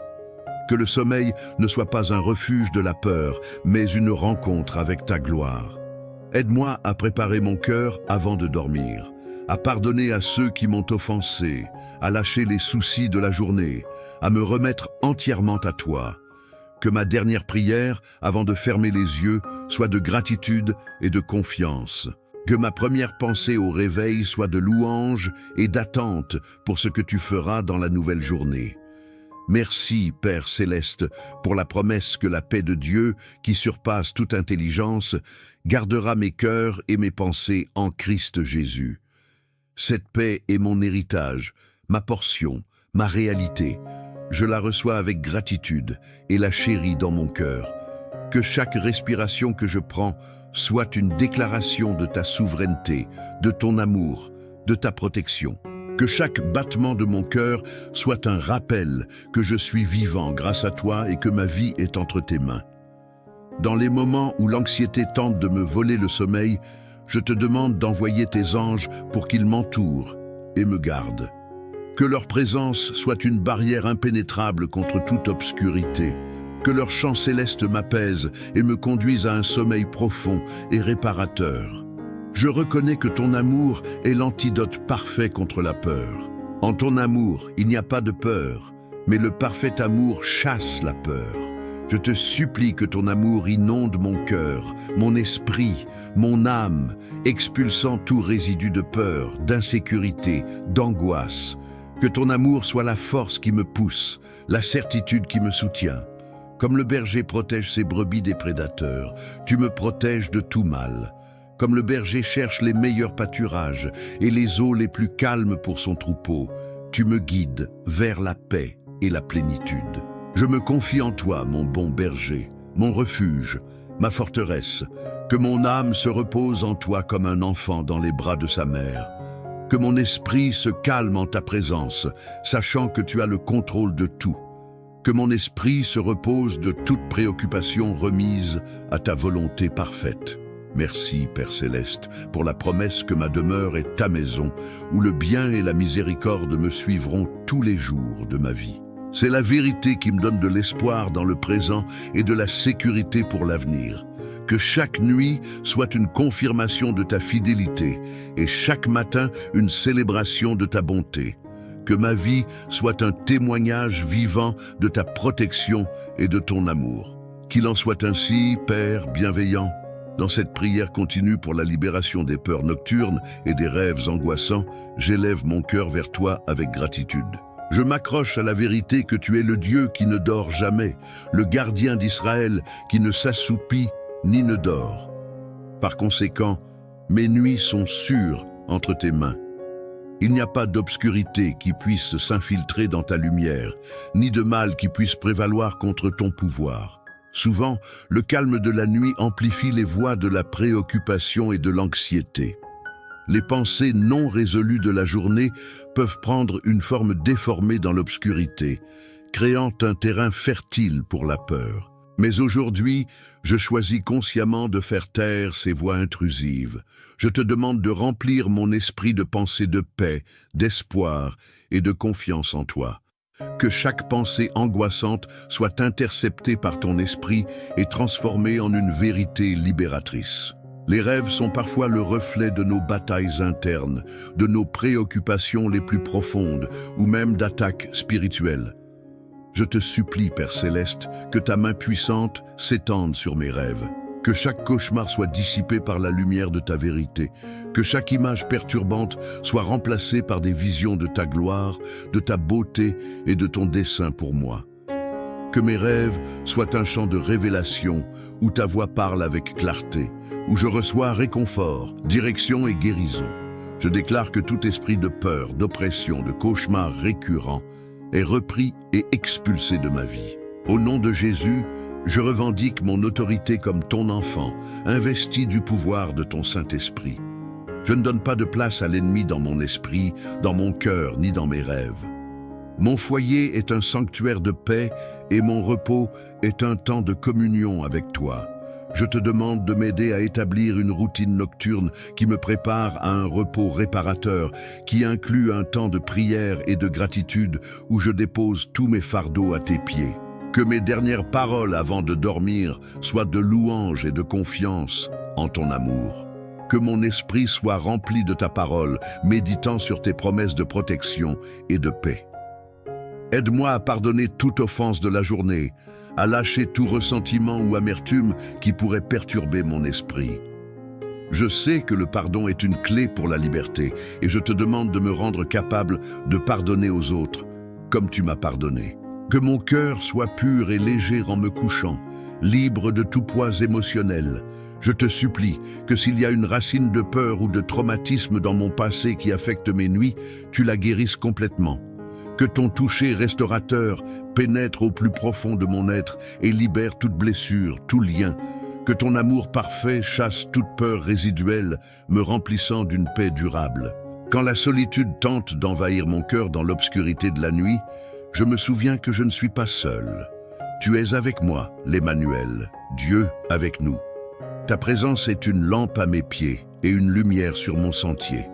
Que le sommeil ne soit pas un refuge de la peur, mais une rencontre avec ta gloire. Aide-moi à préparer mon cœur avant de dormir, à pardonner à ceux qui m'ont offensé, à lâcher les soucis de la journée, à me remettre entièrement à toi. Que ma dernière prière, avant de fermer les yeux, soit de gratitude et de confiance. Que ma première pensée au réveil soit de louange et d'attente pour ce que tu feras dans la nouvelle journée. Merci, Père Céleste, pour la promesse que la paix de Dieu, qui surpasse toute intelligence, gardera mes cœurs et mes pensées en Christ Jésus. Cette paix est mon héritage, ma portion, ma réalité. Je la reçois avec gratitude et la chéris dans mon cœur. Que chaque respiration que je prends soit une déclaration de ta souveraineté, de ton amour, de ta protection. Que chaque battement de mon cœur soit un rappel que je suis vivant grâce à toi et que ma vie est entre tes mains. Dans les moments où l'anxiété tente de me voler le sommeil, je te demande d'envoyer tes anges pour qu'ils m'entourent et me gardent. Que leur présence soit une barrière impénétrable contre toute obscurité. Que leur chant céleste m'apaise et me conduise à un sommeil profond et réparateur. Je reconnais que ton amour est l'antidote parfait contre la peur. En ton amour, il n'y a pas de peur, mais le parfait amour chasse la peur. Je te supplie que ton amour inonde mon cœur, mon esprit, mon âme, expulsant tout résidu de peur, d'insécurité, d'angoisse. Que ton amour soit la force qui me pousse, la certitude qui me soutient. Comme le berger protège ses brebis des prédateurs, tu me protèges de tout mal. Comme le berger cherche les meilleurs pâturages et les eaux les plus calmes pour son troupeau, tu me guides vers la paix et la plénitude. Je me confie en toi, mon bon berger, mon refuge, ma forteresse. Que mon âme se repose en toi comme un enfant dans les bras de sa mère. Que mon esprit se calme en ta présence, sachant que tu as le contrôle de tout. Que mon esprit se repose de toute préoccupation remise à ta volonté parfaite. Merci, Père Céleste, pour la promesse que ma demeure est ta maison, où le bien et la miséricorde me suivront tous les jours de ma vie. C'est la vérité qui me donne de l'espoir dans le présent et de la sécurité pour l'avenir. Que chaque nuit soit une confirmation de ta fidélité et chaque matin une célébration de ta bonté. Que ma vie soit un témoignage vivant de ta protection et de ton amour. Qu'il en soit ainsi, Père bienveillant. Dans cette prière continue pour la libération des peurs nocturnes et des rêves angoissants, j'élève mon cœur vers toi avec gratitude. Je m'accroche à la vérité que tu es le Dieu qui ne dort jamais, le gardien d'Israël qui ne s'assoupit ni ne dort. Par conséquent, mes nuits sont sûres entre tes mains. Il n'y a pas d'obscurité qui puisse s'infiltrer dans ta lumière, ni de mal qui puisse prévaloir contre ton pouvoir. Souvent, le calme de la nuit amplifie les voix de la préoccupation et de l'anxiété. Les pensées non résolues de la journée peuvent prendre une forme déformée dans l'obscurité, créant un terrain fertile pour la peur. Mais aujourd'hui, je choisis consciemment de faire taire ces voix intrusives. Je te demande de remplir mon esprit de pensées de paix, d'espoir et de confiance en toi. Que chaque pensée angoissante soit interceptée par ton esprit et transformée en une vérité libératrice. Les rêves sont parfois le reflet de nos batailles internes, de nos préoccupations les plus profondes ou même d'attaques spirituelles. Je te supplie, Père Céleste, que ta main puissante s'étende sur mes rêves. Que chaque cauchemar soit dissipé par la lumière de ta vérité. Que chaque image perturbante soit remplacée par des visions de ta gloire, de ta beauté et de ton dessein pour moi. Que mes rêves soient un chant de révélation où ta voix parle avec clarté, où je reçois réconfort, direction et guérison. Je déclare que tout esprit de peur, d'oppression, de cauchemar récurrent est repris et expulsé de ma vie. Au nom de Jésus, je revendique mon autorité comme ton enfant, investi du pouvoir de ton Saint-Esprit. Je ne donne pas de place à l'ennemi dans mon esprit, dans mon cœur, ni dans mes rêves. Mon foyer est un sanctuaire de paix et mon repos est un temps de communion avec toi. Je te demande de m'aider à établir une routine nocturne qui me prépare à un repos réparateur, qui inclut un temps de prière et de gratitude où je dépose tous mes fardeaux à tes pieds. Que mes dernières paroles avant de dormir soient de louange et de confiance en ton amour. Que mon esprit soit rempli de ta parole, méditant sur tes promesses de protection et de paix. Aide-moi à pardonner toute offense de la journée, à lâcher tout ressentiment ou amertume qui pourrait perturber mon esprit. Je sais que le pardon est une clé pour la liberté et je te demande de me rendre capable de pardonner aux autres, comme tu m'as pardonné. Que mon cœur soit pur et léger en me couchant, libre de tout poids émotionnel. Je te supplie que s'il y a une racine de peur ou de traumatisme dans mon passé qui affecte mes nuits, tu la guérisses complètement. Que ton toucher restaurateur pénètre au plus profond de mon être et libère toute blessure, tout lien. Que ton amour parfait chasse toute peur résiduelle, me remplissant d'une paix durable. Quand la solitude tente d'envahir mon cœur dans l'obscurité de la nuit, je me souviens que je ne suis pas seul. Tu es avec moi, l'Emmanuel, Dieu avec nous. Ta présence est une lampe à mes pieds et une lumière sur mon sentier.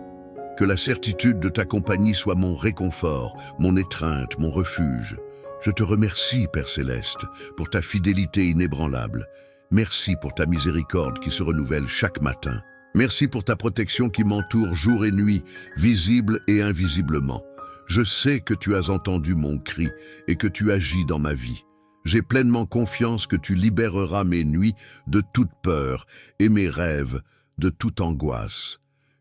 Que la certitude de ta compagnie soit mon réconfort, mon étreinte, mon refuge. Je te remercie, Père Céleste, pour ta fidélité inébranlable. Merci pour ta miséricorde qui se renouvelle chaque matin. Merci pour ta protection qui m'entoure jour et nuit, visible et invisiblement. Je sais que tu as entendu mon cri et que tu agis dans ma vie. J'ai pleinement confiance que tu libéreras mes nuits de toute peur et mes rêves de toute angoisse.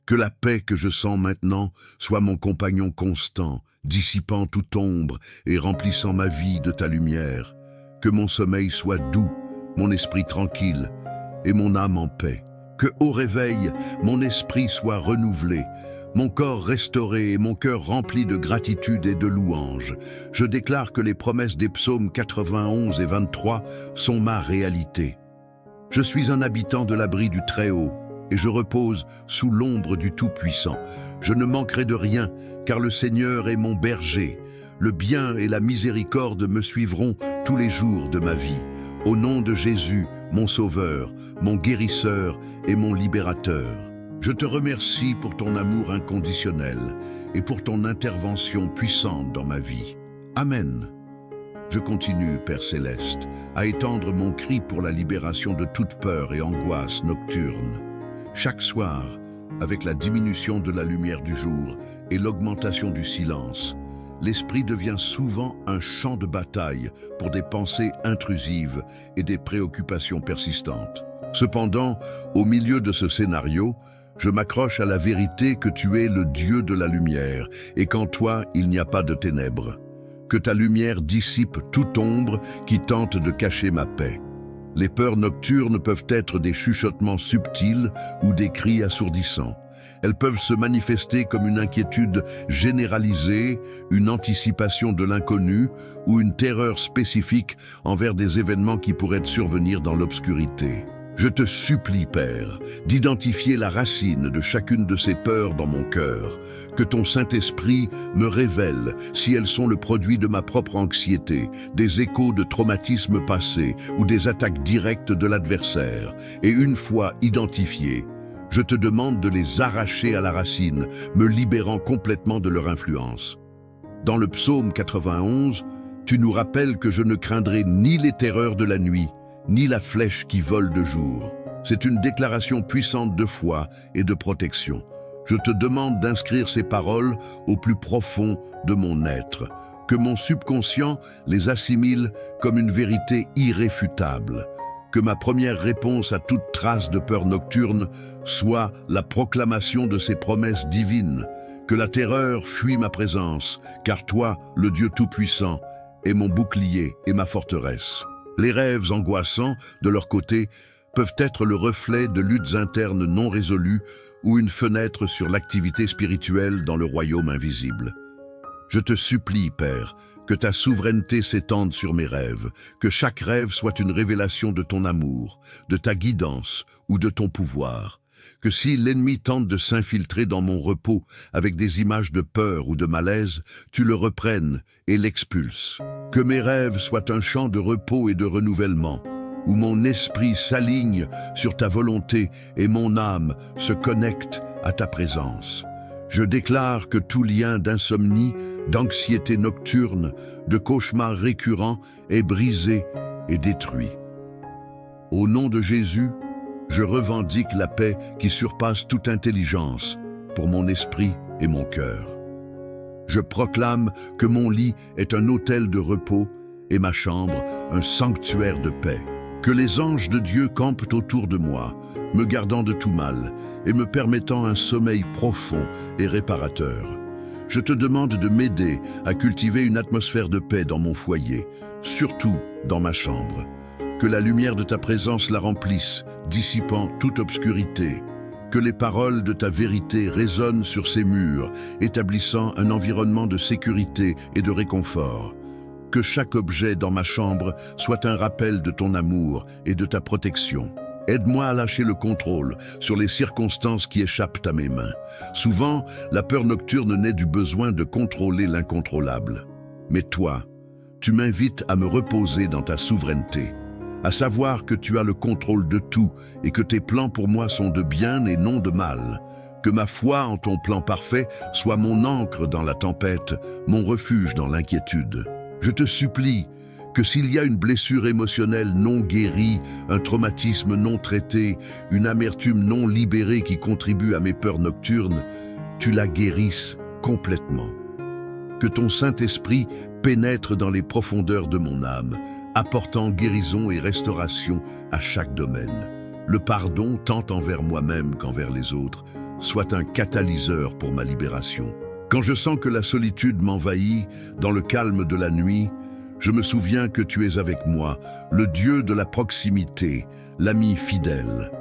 Que la paix que je sens maintenant soit mon compagnon constant, dissipant toute ombre et remplissant ma vie de ta lumière. Que mon sommeil soit doux, mon esprit tranquille et mon âme en paix. Que au réveil, mon esprit soit renouvelé, mon corps restauré et mon cœur rempli de gratitude et de louange. Je déclare que les promesses des psaumes 91 et 23 sont ma réalité. Je suis un habitant de l'abri du Très-Haut et je repose sous l'ombre du Tout-Puissant. Je ne manquerai de rien, car le Seigneur est mon berger. Le bien et la miséricorde me suivront tous les jours de ma vie. Au nom de Jésus, mon Sauveur, mon guérisseur et mon libérateur. Je te remercie pour ton amour inconditionnel et pour ton intervention puissante dans ma vie. Amen. Je continue, Père Céleste, à étendre mon cri pour la libération de toute peur et angoisse nocturne. Chaque soir, avec la diminution de la lumière du jour et l'augmentation du silence, l'esprit devient souvent un champ de bataille pour des pensées intrusives et des préoccupations persistantes. Cependant, au milieu de ce scénario, je m'accroche à la vérité que tu es le Dieu de la lumière et qu'en toi, il n'y a pas de ténèbres. Que ta lumière dissipe toute ombre qui tente de cacher ma paix. Les peurs nocturnes peuvent être des chuchotements subtils ou des cris assourdissants. Elles peuvent se manifester comme une inquiétude généralisée, une anticipation de l'inconnu ou une terreur spécifique envers des événements qui pourraient survenir dans l'obscurité. Je te supplie, Père, d'identifier la racine de chacune de ces peurs dans mon cœur, que ton Saint-Esprit me révèle si elles sont le produit de ma propre anxiété, des échos de traumatismes passés ou des attaques directes de l'adversaire. Et une fois identifiées, je te demande de les arracher à la racine, me libérant complètement de leur influence. Dans le psaume 91, tu nous rappelles que je ne craindrai ni les terreurs de la nuit, ni la flèche qui vole de jour. C'est une déclaration puissante de foi et de protection. Je te demande d'inscrire ces paroles au plus profond de mon être, que mon subconscient les assimile comme une vérité irréfutable, que ma première réponse à toute trace de peur nocturne soit la proclamation de ces promesses divines, que la terreur fuit ma présence, car toi, le Dieu Tout-Puissant, es mon bouclier et ma forteresse. Les rêves angoissants, de leur côté, peuvent être le reflet de luttes internes non résolues ou une fenêtre sur l'activité spirituelle dans le royaume invisible. Je te supplie, Père, que ta souveraineté s'étende sur mes rêves, que chaque rêve soit une révélation de ton amour, de ta guidance ou de ton pouvoir, que si l'ennemi tente de s'infiltrer dans mon repos avec des images de peur ou de malaise, tu le reprennes et l'expulses. Que mes rêves soient un champ de repos et de renouvellement, où mon esprit s'aligne sur ta volonté et mon âme se connecte à ta présence. Je déclare que tout lien d'insomnie, d'anxiété nocturne, de cauchemars récurrents est brisé et détruit. Au nom de Jésus, je revendique la paix qui surpasse toute intelligence pour mon esprit et mon cœur. Je proclame que mon lit est un autel de repos et ma chambre un sanctuaire de paix. Que les anges de Dieu campent autour de moi, me gardant de tout mal et me permettant un sommeil profond et réparateur. Je te demande de m'aider à cultiver une atmosphère de paix dans mon foyer, surtout dans ma chambre. Que la lumière de ta présence la remplisse, dissipant toute obscurité. Que les paroles de ta vérité résonnent sur ces murs, établissant un environnement de sécurité et de réconfort. Que chaque objet dans ma chambre soit un rappel de ton amour et de ta protection. Aide-moi à lâcher le contrôle sur les circonstances qui échappent à mes mains. Souvent, la peur nocturne naît du besoin de contrôler l'incontrôlable. Mais toi, tu m'invites à me reposer dans ta souveraineté, à savoir que tu as le contrôle de tout et que tes plans pour moi sont de bien et non de mal. Que ma foi en ton plan parfait soit mon ancre dans la tempête, mon refuge dans l'inquiétude. Je te supplie que s'il y a une blessure émotionnelle non guérie, un traumatisme non traité, une amertume non libérée qui contribue à mes peurs nocturnes, tu la guérisses complètement. Que ton Saint-Esprit pénètre dans les profondeurs de mon âme, apportant guérison et restauration à chaque domaine. Le pardon, tant envers moi-même qu'envers les autres, soit un catalyseur pour ma libération. Quand je sens que la solitude m'envahit, dans le calme de la nuit, je me souviens que tu es avec moi, le Dieu de la proximité, l'ami fidèle.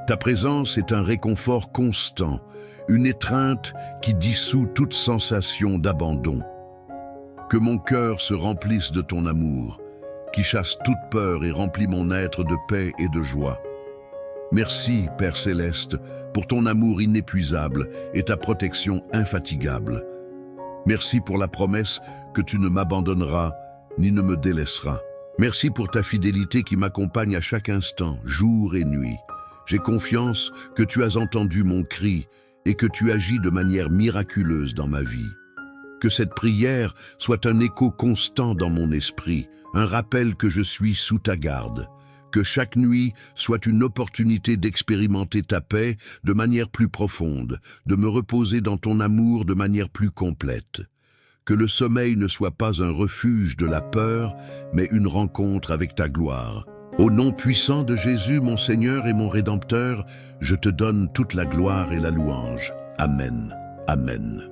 Ta présence est un réconfort constant, une étreinte qui dissout toute sensation d'abandon. Que mon cœur se remplisse de ton amour, qui chasse toute peur et remplit mon être de paix et de joie. Merci, Père Céleste, pour ton amour inépuisable et ta protection infatigable. Merci pour la promesse que tu ne m'abandonneras ni ne me délaisseras. Merci pour ta fidélité qui m'accompagne à chaque instant, jour et nuit. J'ai confiance que tu as entendu mon cri et que tu agis de manière miraculeuse dans ma vie. Que cette prière soit un écho constant dans mon esprit, un rappel que je suis sous ta garde. Que chaque nuit soit une opportunité d'expérimenter ta paix de manière plus profonde, de me reposer dans ton amour de manière plus complète. Que le sommeil ne soit pas un refuge de la peur, mais une rencontre avec ta gloire. Au nom puissant de Jésus, mon Seigneur et mon Rédempteur, je te donne toute la gloire et la louange. Amen. Amen.